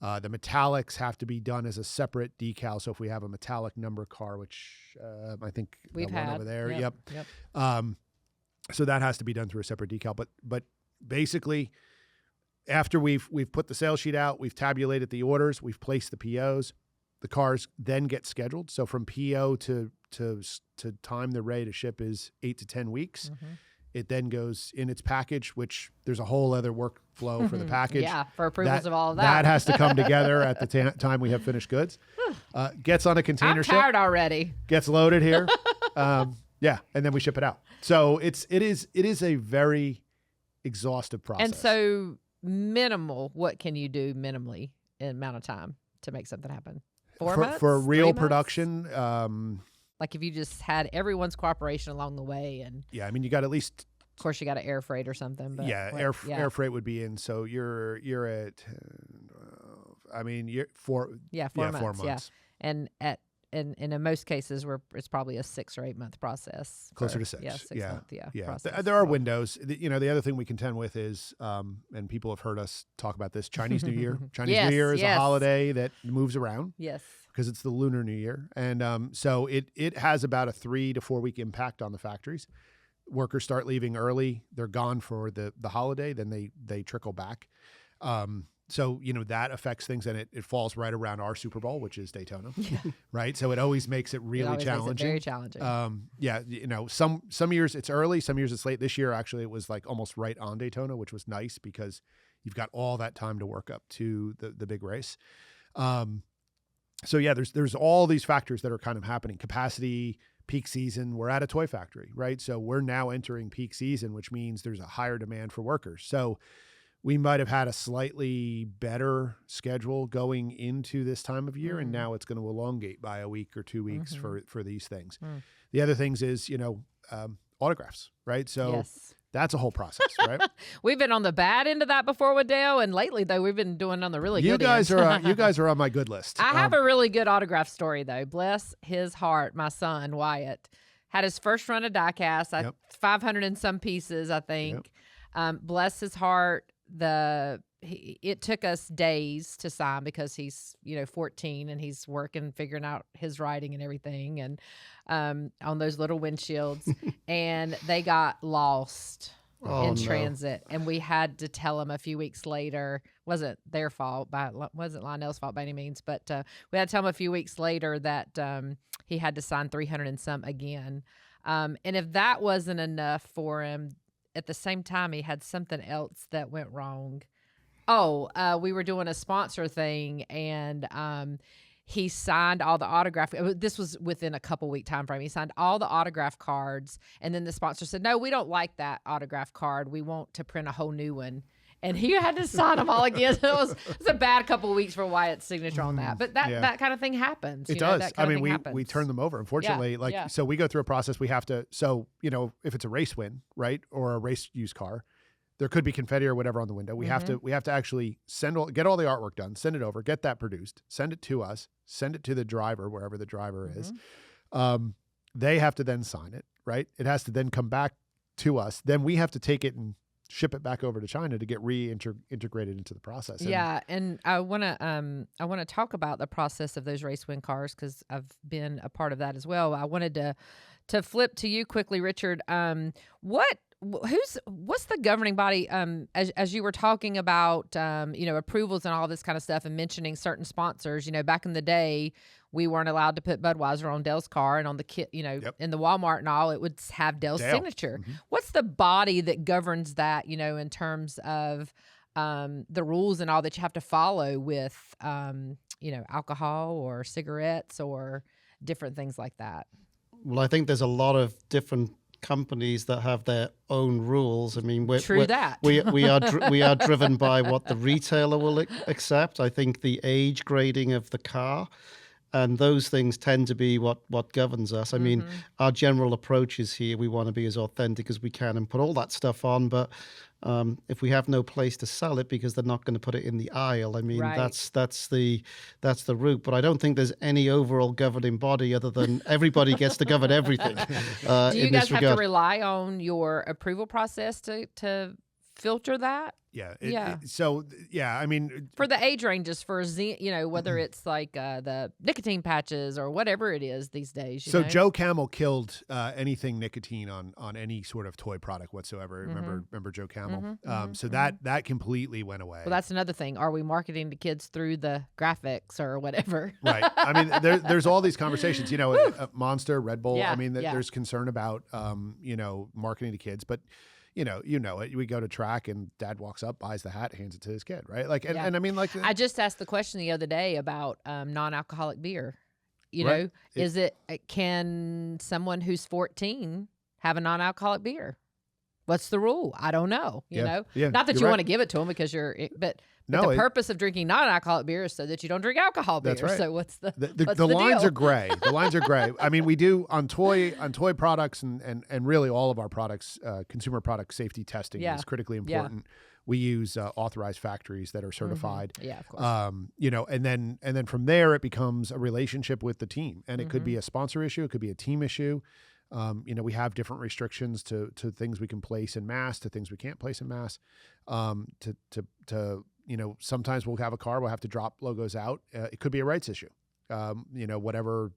The metallics have to be done as a separate decal. So if we have a metallic number car, which I think we've the one had over there, yep. So that has to be done through a separate decal. But basically, after we've put the sales sheet out, we've tabulated the orders, we've placed the POs, the cars then get scheduled. So from PO to time they're ready to ship is 8 to 10 weeks. It then goes in its package, which there's a whole other workflow for the package. Yeah, for approvals of all of That that. has to come together at the time we have finished goods. Gets on a container I'm ship. tired already. Gets loaded here. Yeah, and then we ship it out. So it is a very exhaustive process. And so minimal, what can you do minimally in amount of time to make something happen? 4 months? For 3 real months? production, Like if you just had everyone's cooperation along the way, and yeah, I mean, you got at least of course you got to air freight or something. But air freight would be in. So you're at, I mean, you're 4 4 months. 4 months. Yeah, and in most cases, it's probably a 6 or 8 month process. Closer to 6. Yeah, 6 month. Yeah. Process. There are windows. The other thing we contend with is, and people have heard us talk about this, Chinese New Year. Chinese New Year is a holiday that moves around. Yes. Because it's the Lunar New Year. And so it has about a 3 to 4 week impact on the factories. Workers start leaving early. They're gone for the holiday. Then they trickle back. So, that affects things, and it falls right around our Super Bowl, which is Daytona, right? So it always makes it really challenging. Very challenging. Some years it's early, some years it's late. This year, actually, it was like almost right on Daytona, which was nice because you've got all that time to work up to the big race. So yeah, there's all these factors that are kind of happening. Capacity, peak season. We're at a toy factory, right? So we're now entering peak season, which means there's a higher demand for workers. So we might have had a slightly better schedule going into this time of year, and now it's going to elongate by a week or 2 weeks for these things. The other things is, autographs, right? So that's a whole process, right? We've been on the bad end of that before with Dale, and lately though we've been doing on the really good end. You guys are on my good list. I have a really good autograph story though. Bless his heart, my son Wyatt had his first run of diecast, 500 and some pieces, I think. Bless his heart. It took us days to sign because he's 14 and he's working, figuring out his writing and everything, and on those little windshields, and they got lost in transit, and we had to tell him a few weeks later. Wasn't their fault, wasn't Lionel's fault by any means, but we had to tell him a few weeks later that he had to sign 300 and some again, and if that wasn't enough for him, at the same time, he had something else that went wrong. We were doing a sponsor thing, and he signed all the autograph. This was within a couple week time frame. He signed all the autograph cards, and then the sponsor said, "No, we don't like that autograph card. We want to print a whole new one." And he had to sign them all again. It was a bad couple of weeks for Wyatt's signature on that. But that kind of thing happens. It does. I mean, we turn them over. Unfortunately, so we go through a process. We have to. So if it's a race win, right, or a race used car, there could be confetti or whatever on the window. We have to actually get all the artwork done, send it over, get that produced, send it to us, send it to the driver wherever the driver is. They have to then sign it, right? It has to then come back to us. Then we have to take it and ship it back over to China to get reintegrated into the process. And I want to talk about the process of those race win cars because I've been a part of that as well. I wanted to flip to you quickly, Richard. What's the governing body? As you were talking about, approvals and all this kind of stuff, and mentioning certain sponsors. Back in the day, we weren't allowed to put Budweiser on Dale's car, and on the kit, in the Walmart and all, it would have Dale's signature. What's the body that governs that? In terms of the rules and all that you have to follow with, alcohol or cigarettes or different things like that. Well, I think there's a lot of different companies that have their own rules. I mean, we are driven by what the retailer will accept. I think the age grading of the car and those things tend to be what governs us. I mean, our general approach is here. We want to be as authentic as we can and put all that stuff on. But if we have no place to sell it because they're not going to put it in the aisle, I mean, that's the route. But I don't think there's any overall governing body other than everybody gets to govern everything. Do you guys have to rely on your approval process to filter that. Yeah. Yeah. I mean, For the age ranges, for whether it's like the nicotine patches or whatever it is these days. You so know? Joe Camel killed anything nicotine on any sort of toy product whatsoever. Remember Joe Camel? So that completely went away. Well, that's another thing. Are we marketing to kids through the graphics or whatever? Right. I mean, there's all these conversations. Monster, Red Bull. Yeah, I mean, yeah. there's concern about marketing to kids, but. You know it. We go to track and dad walks up, buys the hat, hands it to his kid, right? Like, and I mean, like, I just asked the question the other day about non-alcoholic beer. Right. Can someone who's 14 have a non-alcoholic beer? What's the rule? I don't know. You know, not that you want to give it to them because but the purpose of drinking non-alcoholic beer is so that you don't drink alcohol beer. That's right. So what's the lines deal? are gray. The lines are gray. I mean, we do on toy products and really all of our products, consumer product safety testing is critically important. We use authorized factories that are certified. Yeah, of course. And then from there it becomes a relationship with the team, and it could be a sponsor issue, it could be a team issue. We have different restrictions to things we can place in mass, to things we can't place in mass. Sometimes we'll have a car, we'll have to drop logos out. It could be a rights issue. Whatever,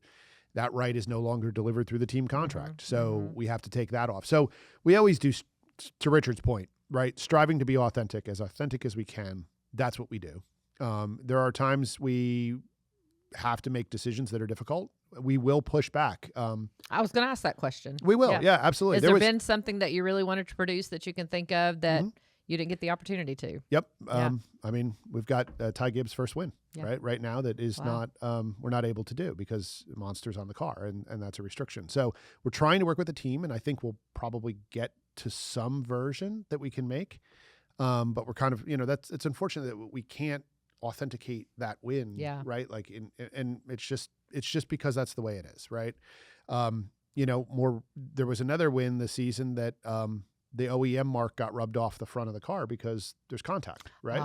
that right is no longer delivered through the team contract. So we have to take that off. So we always do, to Richard's point, right? Striving to be authentic as we can. That's what we do. There are times we have to make decisions that are difficult. We will push back. I was going to ask that question. We will. Yeah, absolutely. Has there been something that you really wanted to produce that you can think of that you didn't get the opportunity to? Yep. I mean, we've got Ty Gibbs' first win, right now that is not, we're not able to do because Monster's on the car and that's a restriction. So we're trying to work with the team, and I think we'll probably get to some version that we can make. But we're kind of, it's unfortunate that we can't authenticate that win, right? Like, and it's just because that's the way it is, right? There was another win this season that the OEM mark got rubbed off the front of the car because there's contact, right?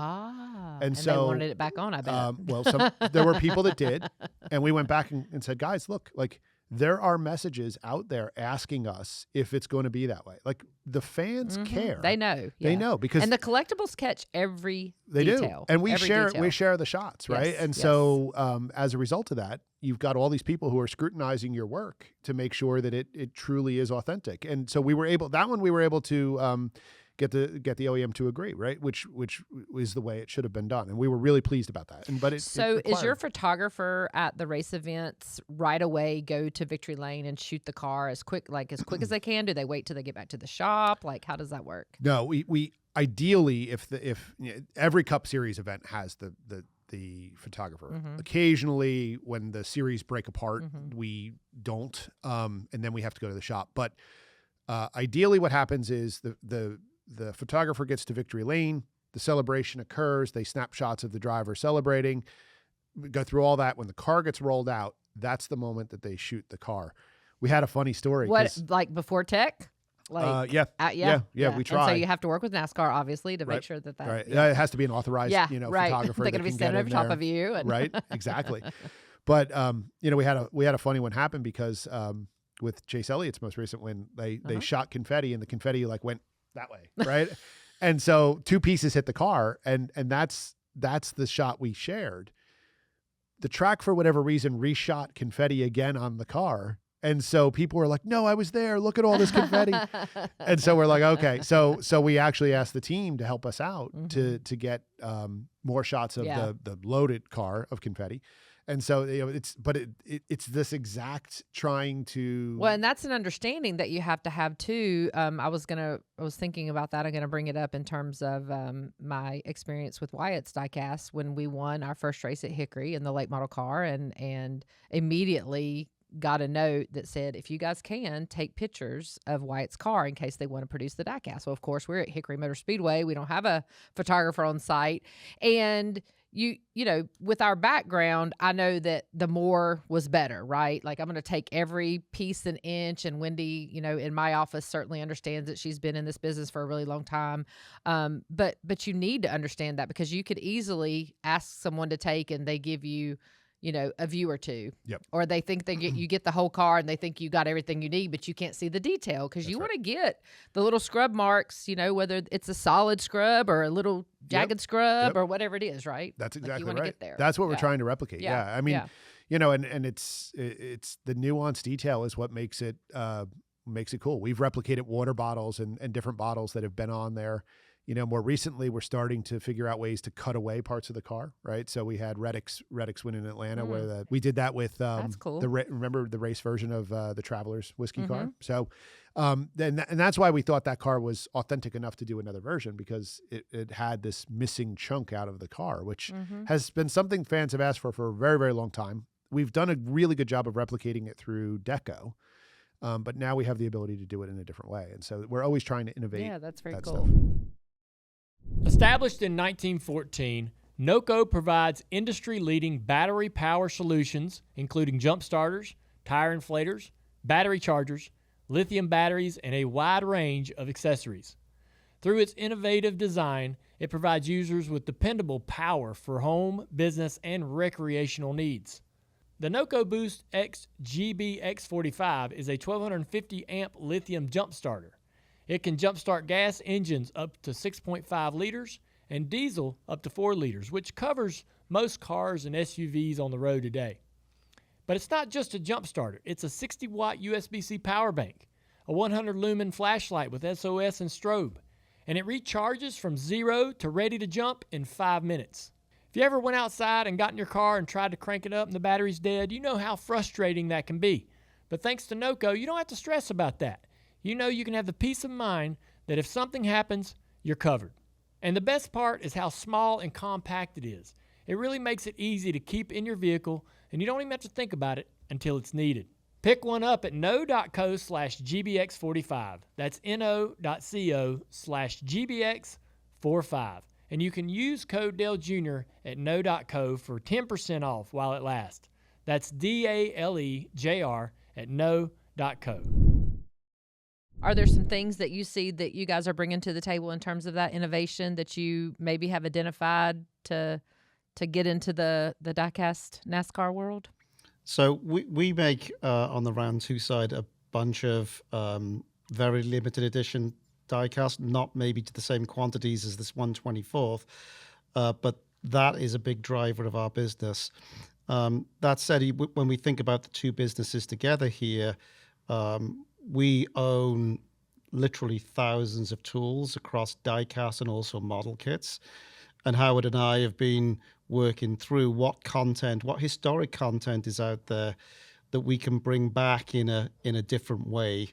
And so they wanted it back on, I bet. There were people that did, and we went back and said, guys, look, like, there are messages out there asking us if it's going to be that way. Like, the fans care. They know. They know because and the collectibles catch every they detail. Do, and we every share the shots, right? Yes, and so as a result of that, you've got all these people who are scrutinizing your work to make sure that it truly is authentic. And so we were able to get the OEM to agree, right? Which is the way it should have been done, and we were really pleased about that. Is your photographer at the race events right away go to Victory Lane and shoot the car as quick as they can? Do they wait till they get back to the shop? Like, how does that work? No, we ideally, if every Cup Series event has the photographer. Occasionally, when the series break apart, we don't, and then we have to go to the shop. But ideally, what happens is the photographer gets to Victory Lane, the celebration occurs, they snap shots of the driver celebrating, we go through all that. When the car gets rolled out, that's the moment that they shoot the car. We had a funny story. What, like before tech? Like, yeah, we try. And so you have to work with NASCAR, obviously, to make sure that. Right. Yeah, it has to be authorized, photographer. They're going to be standing over top of you. Right, exactly. But, we had a funny one happen because with Chase Elliott's most recent win, they shot confetti, and the confetti went that way, right? And so two pieces hit the car, and that's the shot we shared. The track, for whatever reason, reshot confetti again on the car. And so people were like, no, I was there. Look at all this confetti. And so we're like, okay. So we actually asked the team to help us out to get more shots of the loaded car of confetti. And so, it's this exact trying to. Well, and that's an understanding that you have to have too. I was thinking about that. I'm going to bring it up in terms of my experience with Wyatt's Diecast when we won our first race at Hickory in the late model car, and immediately got a note that said, if you guys can, take pictures of Wyatt's car in case they want to produce the diecast. Well, of course, we're at Hickory Motor Speedway. We don't have a photographer on site. And you know, with our background, I know that the more was better, right? Like, I'm going to take every piece an inch, and Wendy, in my office certainly understands that she's been in this business for a really long time. But you need to understand that, because you could easily ask someone to take and they give you, a view or two. Yep. Or they think you get the whole car and they think you got everything you need, but you can't see the detail because you want to get the little scrub marks, whether it's a solid scrub or a little jagged scrub or whatever it is, right? That's exactly you want right. to get there. That's what we're trying to replicate. Yeah. I mean, and it's the nuanced detail is what makes it cool. We've replicated water bottles and different bottles that have been on there. More recently, we're starting to figure out ways to cut away parts of the car, right? So we had Reddick's win in Atlanta, where we did that with That's cool. remember the race version of the Travelers whiskey car. So, and that's why we thought that car was authentic enough to do another version, because it had this missing chunk out of the car, which has been something fans have asked for a very, very long time. We've done a really good job of replicating it through Deco. But now we have the ability to do it in a different way. And so we're always trying to innovate. Yeah, that's very that cool. stuff. Established in 1914, NOCO provides industry-leading battery power solutions, including jump starters, tire inflators, battery chargers, lithium batteries, and a wide range of accessories. Through its innovative design, it provides users with dependable power for home, business, and recreational needs. The NOCO Boost X GB-X45 is a 1250 amp lithium jump starter. It can jumpstart gas engines up to 6.5 liters and diesel up to 4 liters, which covers most cars and SUVs on the road today. But it's not just a jump starter. It's a 60-watt USB-C power bank, a 100-lumen flashlight with SOS and strobe, and it recharges from 0 to ready to jump in 5 minutes. If you ever went outside and got in your car and tried to crank it up and the battery's dead, you know how frustrating that can be. But thanks to NOCO, you don't have to stress about that. You know you can have the peace of mind that if something happens, you're covered. And the best part is how small and compact it is. It really makes it easy to keep in your vehicle, and you don't even have to think about it until it's needed. Pick one up at no.co/GBX45. That's no.co/GBX45. And you can use code Dale Jr. at no.co for 10% off while it lasts. That's DALEJR at no.co. Are there some things that you see that you guys are bringing to the table in terms of that innovation that you maybe have identified to get into the Diecast NASCAR world? So we make on the round two side a bunch of very limited edition diecast, not maybe to the same quantities as this 124th, but that is a big driver of our business. That said, when we think about the two businesses together here, we own literally thousands of tools across diecast and also model kits. And Howard and I have been working through what historic content is out there that we can bring back in a different way.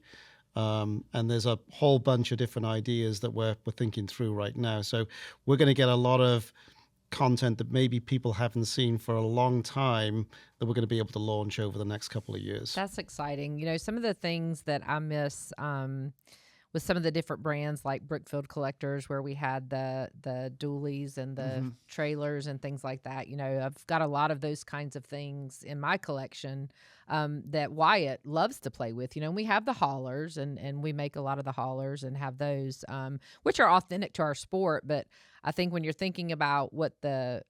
And there's a whole bunch of different ideas that we're thinking through right now. So we're going to get a lot of content that maybe people haven't seen for a long time that we're going to be able to launch over the next couple of years. That's exciting. Some of the things that I miss with some of the different brands like Brookfield Collectors, where we had the dualies and the trailers and things like that. I've got a lot of those kinds of things in my collection that Wyatt loves to play with. And we have the haulers, and we make a lot of the haulers and have those, which are authentic to our sport. But I think when you're thinking about what the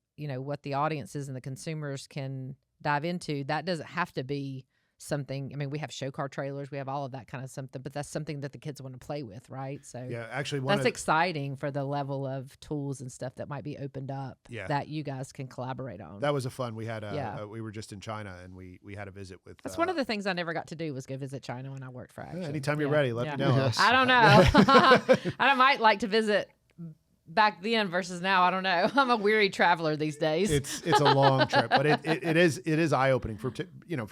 audiences and the consumers can dive into, that doesn't have to be something. I mean, we have show car trailers, we have all of that kind of something, but that's something that the kids want to play with, right? So yeah, actually, that's exciting for the level of tools and stuff that might be opened up that you guys can collaborate on. That was a fun. We had we were just in China, and we had a visit with. That's one of the things I never got to do was go visit China when I worked for Action. Anytime you're ready, let me know. Yes. I don't know. I might like to visit back then versus now. I don't know. I'm a weary traveler these days. It's a long trip, but it is eye opening for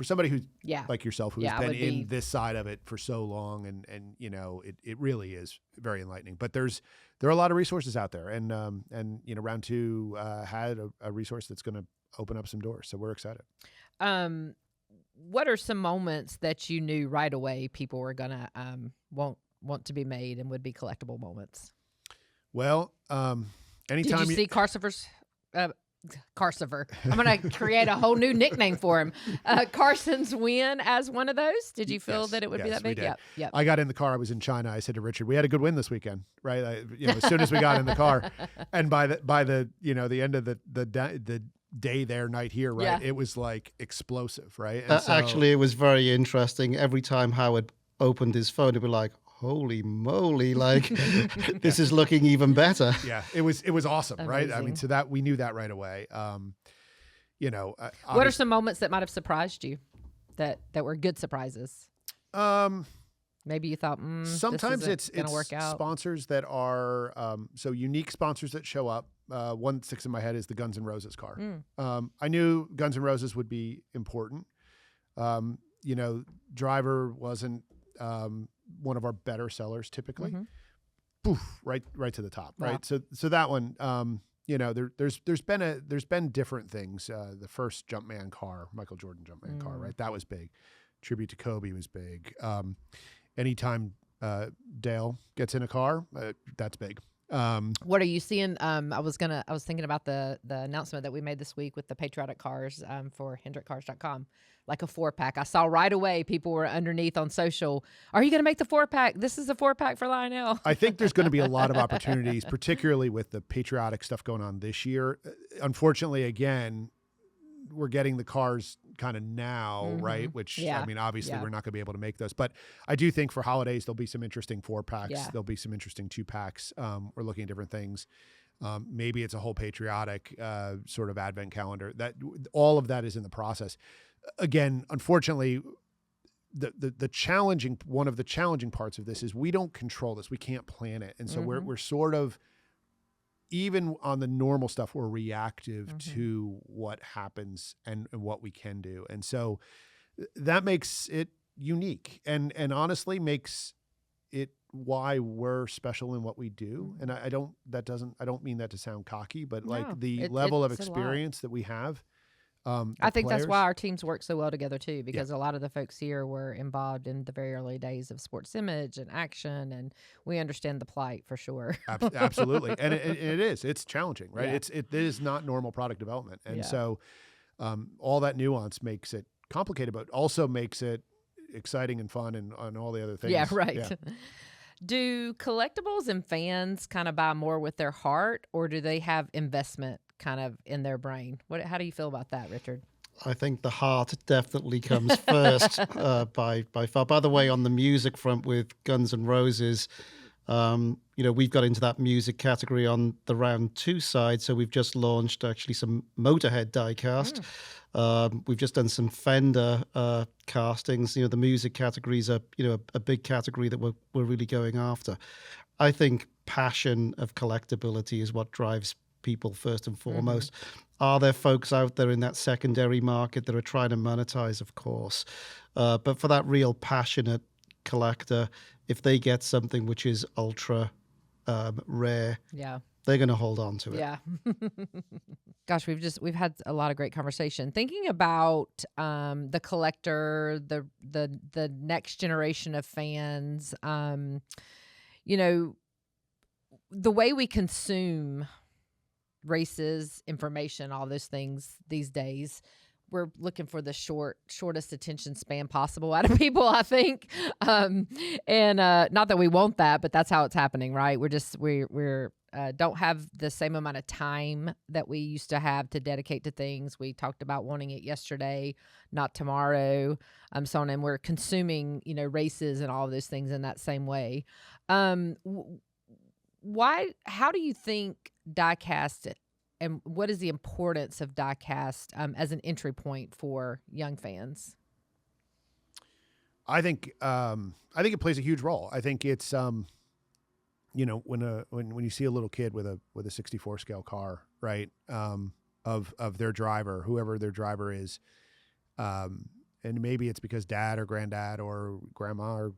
somebody who's like yourself, who's been in this side of it for so long, and it really is very enlightening. But there are a lot of resources out there, and round two had a resource that's going to open up some doors, so we're excited. What are some moments that you knew right away people were gonna want to be made and would be collectible moments? Well, anytime did you see Carsiver's Carsiver? I'm going to create a whole new nickname for him. Carson's win as one of those. Did you feel that it would be that big? Yep. I got in the car. I was in China. I said to Richard, "We had a good win this weekend, right?" As soon as we got in the car, and by the end of the day there, night here, right? Yeah. It was like explosive, right? And so, Actually, it was very interesting. Every time Howard opened his phone, he'd be like, holy moly, like this is looking even better. yeah, it was awesome, right? I mean, Amazing. so that we knew that right away. You know, What are some moments that might have surprised you that were good surprises? Maybe you thought, sometimes this isn't it's gonna work out. sponsors that are so unique sponsors that show up. One that sticks in my head is the Guns N' Roses car. I knew Guns N' Roses would be important. You know, driver wasn't one of our better sellers typically. Poof, right to the top, Wow. right? So that one, you know, there's been different things. The first Jumpman car, Michael Jordan Jumpman car, right? That was big. Tribute to Kobe was big. Anytime Dale gets in a car, that's big. What are you seeing? I was thinking about the announcement that we made this week with the patriotic cars for HendrickCars.com, like a 4-pack. I saw right away people were underneath on social. Are you going to make the 4-pack? This is a 4-pack for Lionel. I think there's going to be a lot of opportunities, particularly with the patriotic stuff going on this year. Unfortunately, again, we're getting the cars kind of now, right? Which, Yeah. I mean, obviously Yeah. we're not going to be able to make those, but I do think for holidays, there'll be some interesting 4-packs. Yeah. There'll be some interesting 2-packs. We're looking at different things. Maybe it's a whole patriotic sort of advent calendar. That all of that is in the process. Again, unfortunately, the challenging, one of the challenging parts of this is we don't control this. We can't plan it. And so we're sort of, even on the normal stuff, we're reactive to what happens and what we can do. And so that makes it unique and honestly makes it why we're special in what we do. And I don't mean that to sound cocky, but like the level of it's a lot. experience that we have. I think that's why players. our teams work so well together too, because a lot of the folks here were involved in the very early days of sports image and action, and we understand the plight for sure. Absolutely. And it's challenging, right? Yeah. It is not normal product development. And Yeah. so all that nuance makes it complicated, but also makes it exciting and fun and all the other things. Yeah, right. Do collectibles and fans kind of buy more with their heart, or do they have investment kind of in their brain? How do you feel about that, Richard? I think the heart definitely comes first by far. By the way, on the music front with Guns N' Roses, you know, we've got into that music category on the round 2 side. So we've just launched actually some Motorhead diecast. We've just done some Fender castings. You know, the music categories are, you know, a big category that we're really going after. I think passion of collectability is what drives people first and foremost. Are there folks out there in that secondary market that are trying to monetize? Of course. But for that real passionate collector, if they get something which is ultra rare, they're going to hold on to it. Yeah. Gosh, we've had a lot of great conversation thinking about the collector, the next generation of fans. You know, the way we consume races, information, all those things these days, we're looking for the shortest attention span possible out of people, I think. And not that we want that, but that's how it's happening, right? We're don't have the same amount of time that we used to have to dedicate to things. We talked about wanting it yesterday, not tomorrow. So on, and we're consuming, you know, races and all of those things in that same way. How do you think diecast, and what is the importance of diecast as an entry point for young fans? I think it plays a huge role. I think it's you know, when you see a little kid with a 64 scale car, right, of their driver, whoever their driver is, and maybe it's because dad or granddad or grandma or,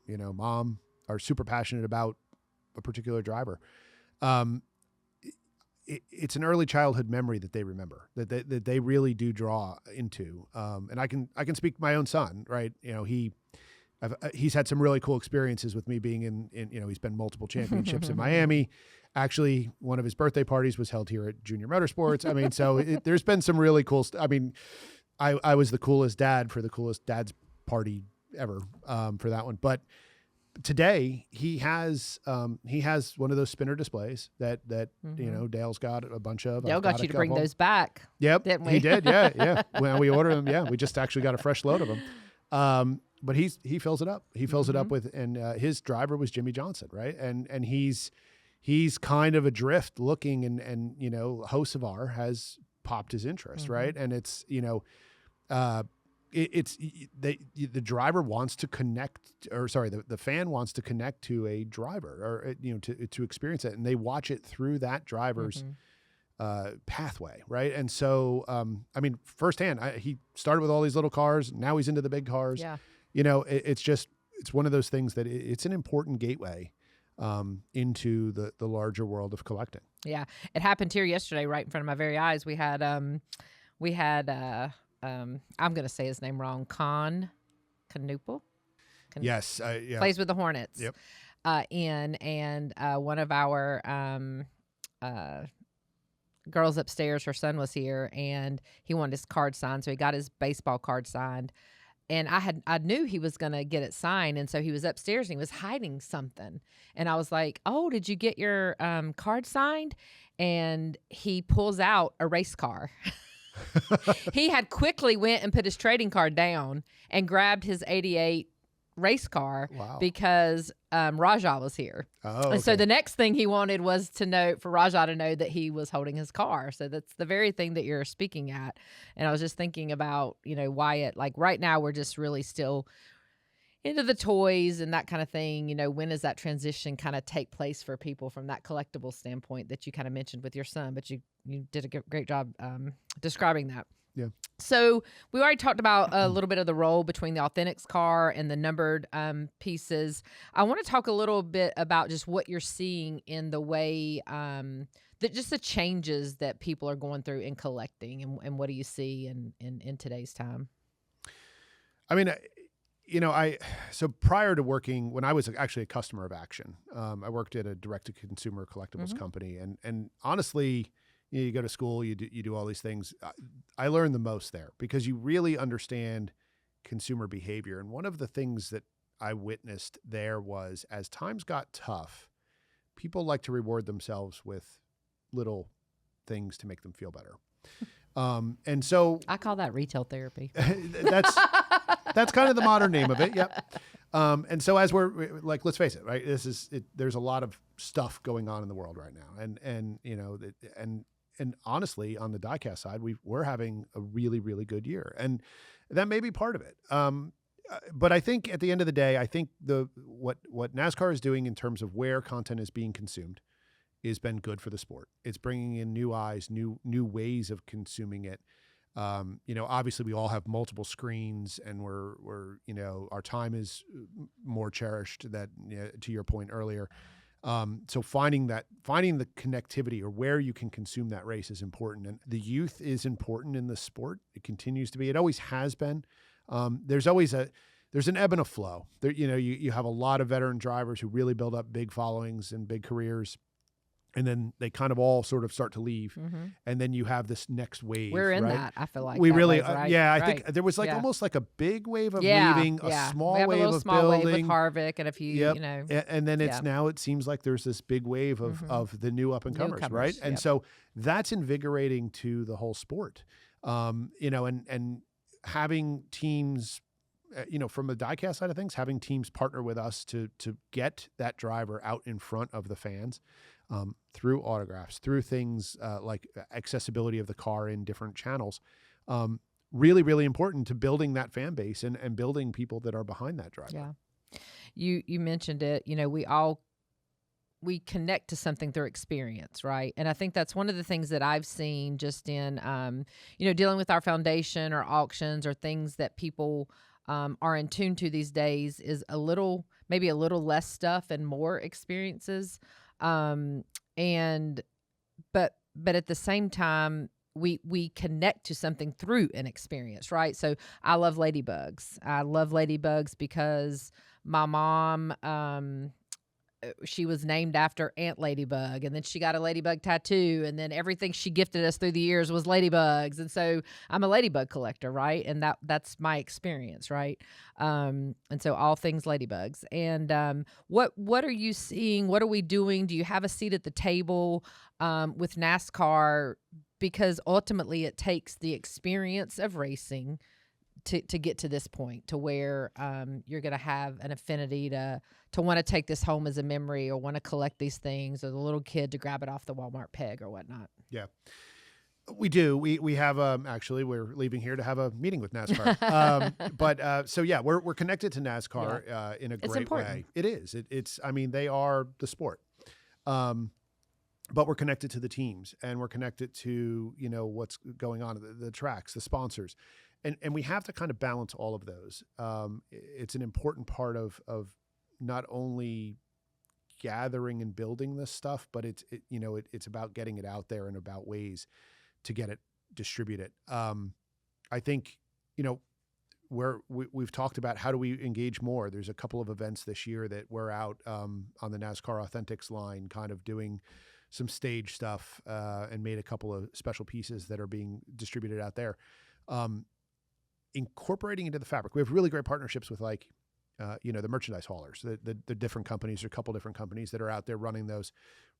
you know, mom are super passionate about a particular driver. It's an early childhood memory that they remember, that they really do draw into. And I can speak my own son, right? You know, he's had some really cool experiences with me being in you know, he's been multiple championships in Miami. Actually, one of his birthday parties was held here at Junior Motorsports. I mean, so there's been some really cool I mean, I was the coolest dad for the coolest dad's party ever for that one. But today he has one of those spinner displays that Dale's got a bunch of. Dale I've got you to bring couple. those back. Yep, didn't we? he did. Yeah. When we ordered them, we just actually got a fresh load of them. But he fills it up. He fills it up with, and his driver was Jimmy Johnson, right? And he's kind of adrift looking, and Hocevar has popped his interest, right? And it's the driver wants to connect, or sorry, the fan wants to connect to a driver, or to experience it, and they watch it through that driver's pathway, right? And so, firsthand, he started with all these little cars. Now he's into the big cars. Yeah. It's one of those things that it's an important gateway into the larger world of collecting. Yeah, it happened here yesterday, right in front of my very eyes. We had I'm going to say his name wrong. Canuple. Yes, yeah. Plays with the Hornets. Yep. And one of our girls upstairs, her son was here, and he wanted his card signed, so he got his baseball card signed. And I knew he was going to get it signed, and so he was upstairs and he was hiding something. And I was like, "Oh, did you get your card signed?" And he pulls out a race car. He had quickly went and put his trading card down and grabbed his 88 race car because Rajah was here. Oh, okay. And so the next thing he wanted was for Rajah to know that he was holding his car. So that's the very thing that you're speaking at. And I was just thinking about, Wyatt, like right now we're just really still into the toys and that kind of thing. When does that transition kind of take place for people from that collectible standpoint that you kind of mentioned with your son, but you did a great job describing that. Yeah. So we already talked about a little bit of the role between the Authentics car and the numbered pieces. I want to talk a little bit about just what you're seeing in the way just the changes that people are going through in collecting, and what do you see in today's time? I mean, so prior to working, when I was actually a customer of Action, I worked at a direct-to-consumer collectibles company, and honestly, you go to school, you do all these things. I learned the most there because you really understand consumer behavior. And one of the things that I witnessed there was, as times got tough, people like to reward themselves with little things to make them feel better. And so I call that retail therapy. That's kind of the modern name of it. Yep. And so as we're like, let's face it, right? There's a lot of stuff going on in the world right now. And honestly, on the Diecast side, we're having a really, really good year, and that may be part of it. But I think at the end of the day, I think what NASCAR is doing in terms of where content is being consumed has been good for the sport. It's bringing in new eyes, new ways of consuming it. Obviously we all have multiple screens, and we're our time is more cherished, that to your point earlier. So finding the connectivity, or where you can consume that race, is important. And the youth is important in the sport. It continues to be. It always has been. There's an ebb and a flow. There, you have a lot of veteran drivers who really build up big followings and big careers, and then they kind of all sort of start to leave. And then you have this next wave. We're in right? that, I feel like. We that really, wave, right? I think there was almost like a big wave of leaving, a small we have wave a little of small building. wave with Harvick and a few, And then now it seems like there's this big wave of the new up and comers, right? And so that's invigorating to the whole sport. And having teams, from the Diecast side of things, having teams partner with us to get that driver out in front of the fans, through autographs, through things like accessibility of the car in different channels, really, really important to building that fan base and building people that are behind that driver. Yeah. You mentioned it, we connect to something through experience, right? And I think that's one of the things that I've seen just in, dealing with our foundation or auctions or things that people are in tune to these days, is maybe a little less stuff and more experiences. But at the same time, we connect to something through an experience, right? So I love ladybugs. I love ladybugs because my mom she was named after Aunt Ladybug, and then she got a ladybug tattoo, and then everything she gifted us through the years was ladybugs. And so I'm a ladybug collector, right? And that's my experience, right? And so all things ladybugs. And what are you seeing? What are we doing? Do you have a seat at the table with NASCAR? Because ultimately it takes the experience of racing to get to this point, to where you're going to have an affinity to want to take this home as a memory, or want to collect these things, or the little kid to grab it off the Walmart peg or whatnot. Yeah, we do. We have actually we're leaving here to have a meeting with NASCAR. So yeah, we're connected to NASCAR in a great way. It is. It's. I mean, they are the sport. But we're connected to the teams, and we're connected to, what's going on at the tracks, the sponsors. And we have to kind of balance all of those. It's an important part of not only gathering and building this stuff, but it's about getting it out there and about ways to get it distributed. I think, we've talked about how do we engage more. There's a couple of events this year that we're out on the NASCAR Authentics line, kind of doing some stage stuff, and made a couple of special pieces that are being distributed out there. Incorporating into the fabric. We have really great partnerships with the merchandise haulers, the different companies, or a couple different companies that are out there running those.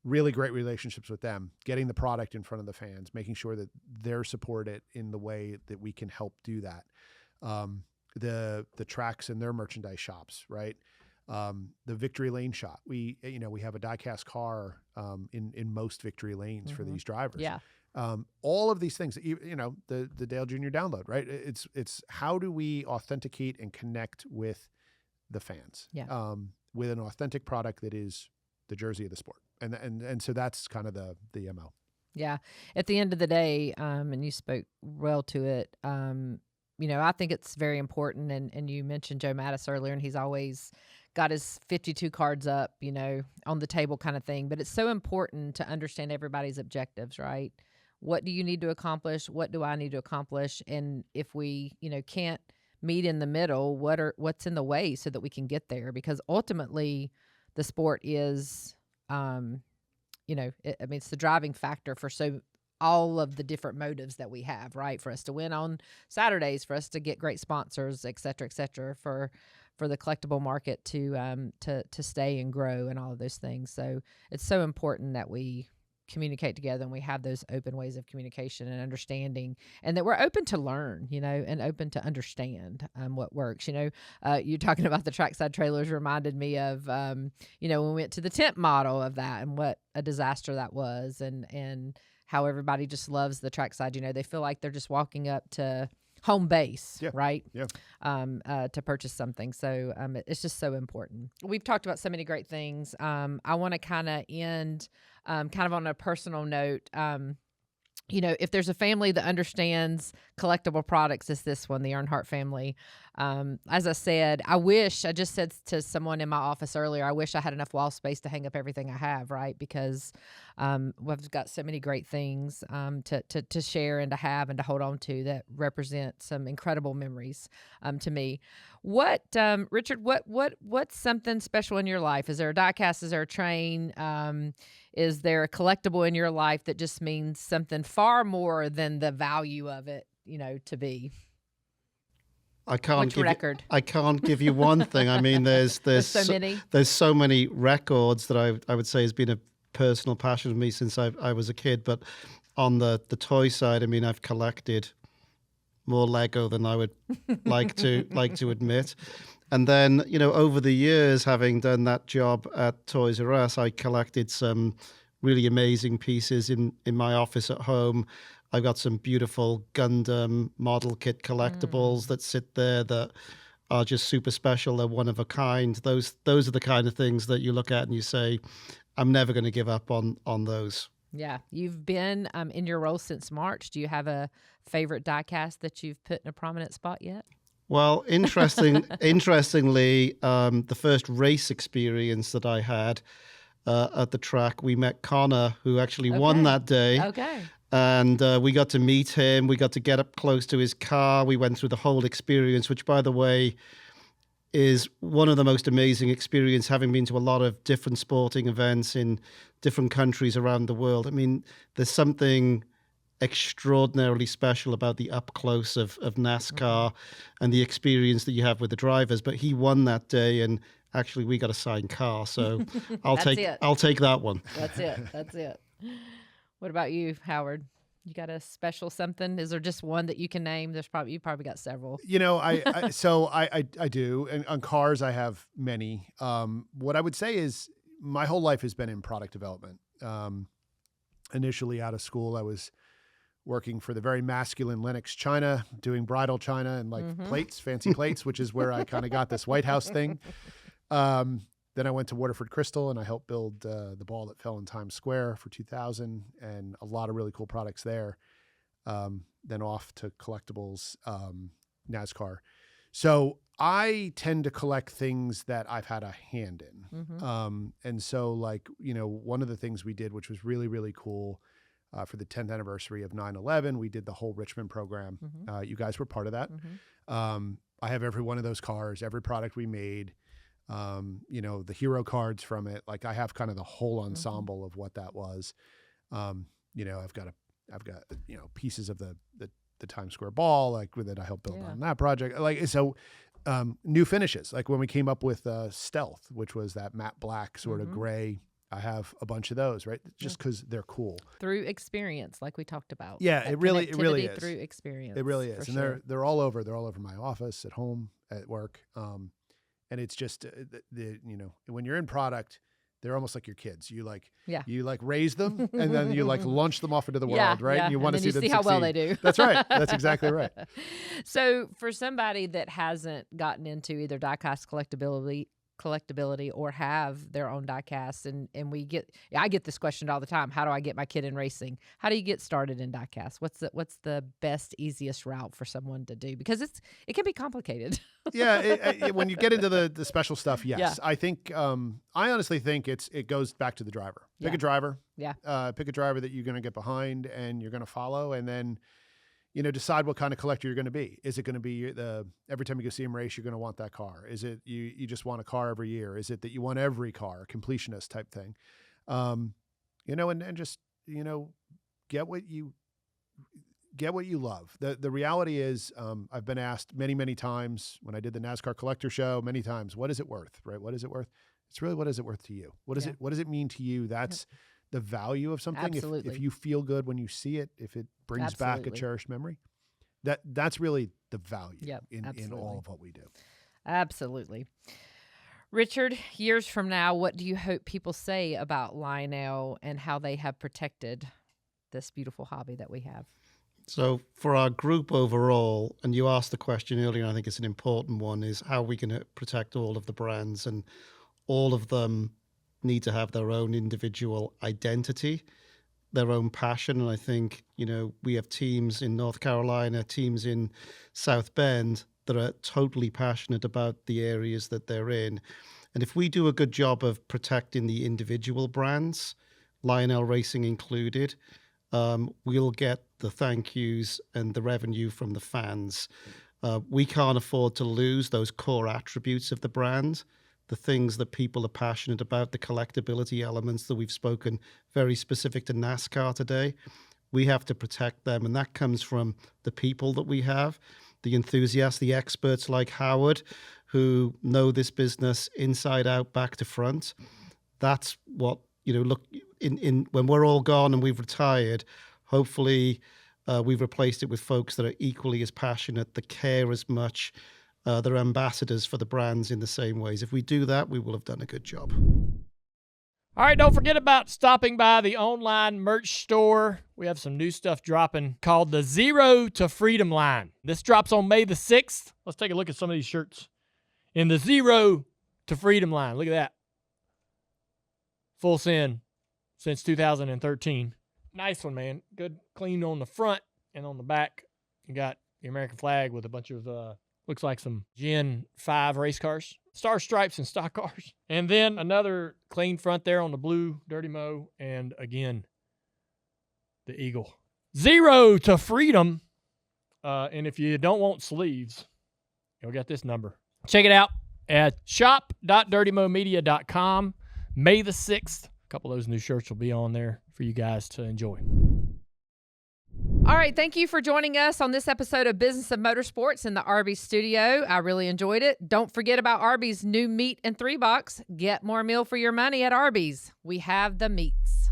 Really great relationships with them, getting the product in front of the fans, making sure that they're supported in the way that we can help do that. The tracks and their merchandise shops, right? The Victory Lane shop. We have a Diecast car in most Victory Lanes for these drivers. Yeah. All of these things, the Dale Jr. download, right? It's how do we authenticate and connect with the fans, with an authentic product that is the jersey of the sport, and so that's kind of the MO. Yeah. At the end of the day, and you spoke well to it. I think it's very important, and you mentioned Joe Mattis earlier, and he's always got his 52 cards up, on the table kind of thing. But it's so important to understand everybody's objectives, right? What do you need to accomplish? What do I need to accomplish? And if we, can't meet in the middle, what's in the way so that we can get there? Because ultimately, the sport is, it's the driving factor for all of the different motives that we have, right? For us to win on Saturdays, for us to get great sponsors, et cetera, for the collectible market to stay and grow, and all of those things. So it's so important that we communicate together, and we have those open ways of communication and understanding, and that we're open to learn, and open to understand what works. You're talking about the trackside trailers reminded me of, when we went to the tent model of that, and what a disaster that was, and how everybody just loves the trackside. They feel like they're just walking up to home base, right? Yeah. To purchase something. So it's just so important. We've talked about so many great things. I want to kind of end kind of on a personal note. If there's a family that understands collectible products, it's this one, the Earnhardt family. As I said, I just said to someone in my office earlier, I wish I had enough wall space to hang up everything I have, right? Because we've got so many great things to share and to have and to hold on to that represent some incredible memories to me. What, Richard, what's something special in your life? Is there a diecast? Is there a train? Is there a collectible in your life that just means something far more than the value of it, to be? I can't give you one thing. I mean, there's so many. There's so many records that I would say has been a personal passion of me since I was a kid. But on the toy side, I mean, I've collected more Lego than I would like to admit. And then, over the years, having done that job at Toys R Us, I collected some really amazing pieces in my office at home. I've got some beautiful Gundam model kit collectibles that sit there that are just super special. They're one of a kind. Those are the kind of things that you look at and you say, I'm never going to give up on those. Yeah. You've been in your role since March. Do you have a favorite diecast that you've put in a prominent spot yet? Well, interestingly, the first race experience that I had at the track, we met Connor, who actually won that day. Okay. And we got to meet him. We got to get up close to his car. We went through the whole experience, which, by the way, is one of the most amazing experience, having been to a lot of different sporting events in different countries around the world. I mean, there's something extraordinarily special about the up close of NASCAR and the experience that you have with the drivers. But he won that day, and actually we got a signed car, so I'll take that one. That's it. What about you, Howard? You got a special something? Is there just one that you can name? You probably got several. You know, I do, and on cars I have many. What I would say is my whole life has been in product development. Initially out of school, I was working for the very masculine Lennox China, doing bridal china and like plates, fancy plates, which is where I kind of got this White House thing. Then I went to Waterford Crystal and I helped build the ball that fell in Times Square for 2000 and a lot of really cool products there. Then off to Collectibles, NASCAR. So I tend to collect things that I've had a hand in. And so like, you know, one of the things we did, which was really, really cool, for the 10th anniversary of 9/11, we did the whole Richmond program. You guys were part of that. I have every one of those cars, every product we made, you know, the hero cards from it. Like I have kind of the whole ensemble of what that was. You know, I've got, you know, pieces of the Times Square ball, like that I helped build on that project. Like, so, new finishes, like when we came up with Stealth, which was that matte black sort of gray, I have a bunch of those, right? Just because they're cool. Through experience, like we talked about. Yeah, it really is. Through experience. It really is. And they're all over. They're all over my office, at home, at work. And it's just, you know, when you're in product, they're almost like your kids. You raise them and then you like launch them off into the world, right? Yeah. And you want to see them how well they do. That's right. That's exactly right. So for somebody that hasn't gotten into either diecast collectability or have their own diecasts, and I get this question all the time: how do I get my kid in racing? How do you get started in diecast? What's the best, easiest route for someone to do? Because it can be complicated. Yeah, when you get into the special stuff, yes. Yeah. I think I honestly think it goes back to the driver. Pick a driver. Yeah. Pick a driver that you're going to get behind and you're going to follow, and then, you know, decide what kind of collector you're going to be. Is it going to be every time you go see him race, you're going to want that car? Is it you just want a car every year? Is it that you want every car, completionist type thing? You know, and just, you know, get what you love. The reality is, I've been asked many, many times when I did the NASCAR collector show, many times, what is it worth, right? What is it worth? It's really, what is it worth to you? What does it mean to you? That's the value of something. If you feel good when you see it, if it brings back a cherished memory, that's really the value in all of what we do. Absolutely. Richard, years from now, what do you hope people say about Lionel and how they have protected this beautiful hobby that we have? So for our group overall, and you asked the question earlier, and I think it's an important one, is how are we going to protect all of the brands? And all of them need to have their own individual identity, their own passion. And I think, you know, we have teams in North Carolina, teams in South Bend that are totally passionate about the areas that they're in. And if we do a good job of protecting the individual brands, Lionel Racing included, we'll get the thank yous and the revenue from the fans. We can't afford to lose those core attributes of the brand, the things that people are passionate about, the collectability elements that we've spoken very specific to NASCAR today. We have to protect them, and that comes from the people that we have, the enthusiasts, the experts like Howard, who know this business inside out, back to front. That's what, you know, look, in when we're all gone and we've retired, hopefully we've replaced it with folks that are equally as passionate, that care as much. They're ambassadors for the brands in the same ways. If we do that, we will have done a good job. All right, don't forget about stopping by the online merch store. We have some new stuff dropping called the Zero to Freedom line. This drops on May the 6th. Let's take a look at some of these shirts in the Zero to Freedom line. Look at that. Full send since 2013. Nice one, man. Good, clean on the front and on the back. You got the American flag with a bunch of looks like some Gen 5 race cars, star stripes and stock cars. And then another clean front there on the blue Dirty Mo. And again, the Eagle. Zero to Freedom. And if you don't want sleeves, we got this number. Check it out. at shop.dirtymomedia.com. May the 6th. A couple of those new shirts will be on there for you guys to enjoy. All right, thank you for joining us on this episode of Business of Motorsports in the Arby's studio. I really enjoyed it. Don't forget about Arby's new meat and 3 box. Get more meal for your money at Arby's. We have the meats.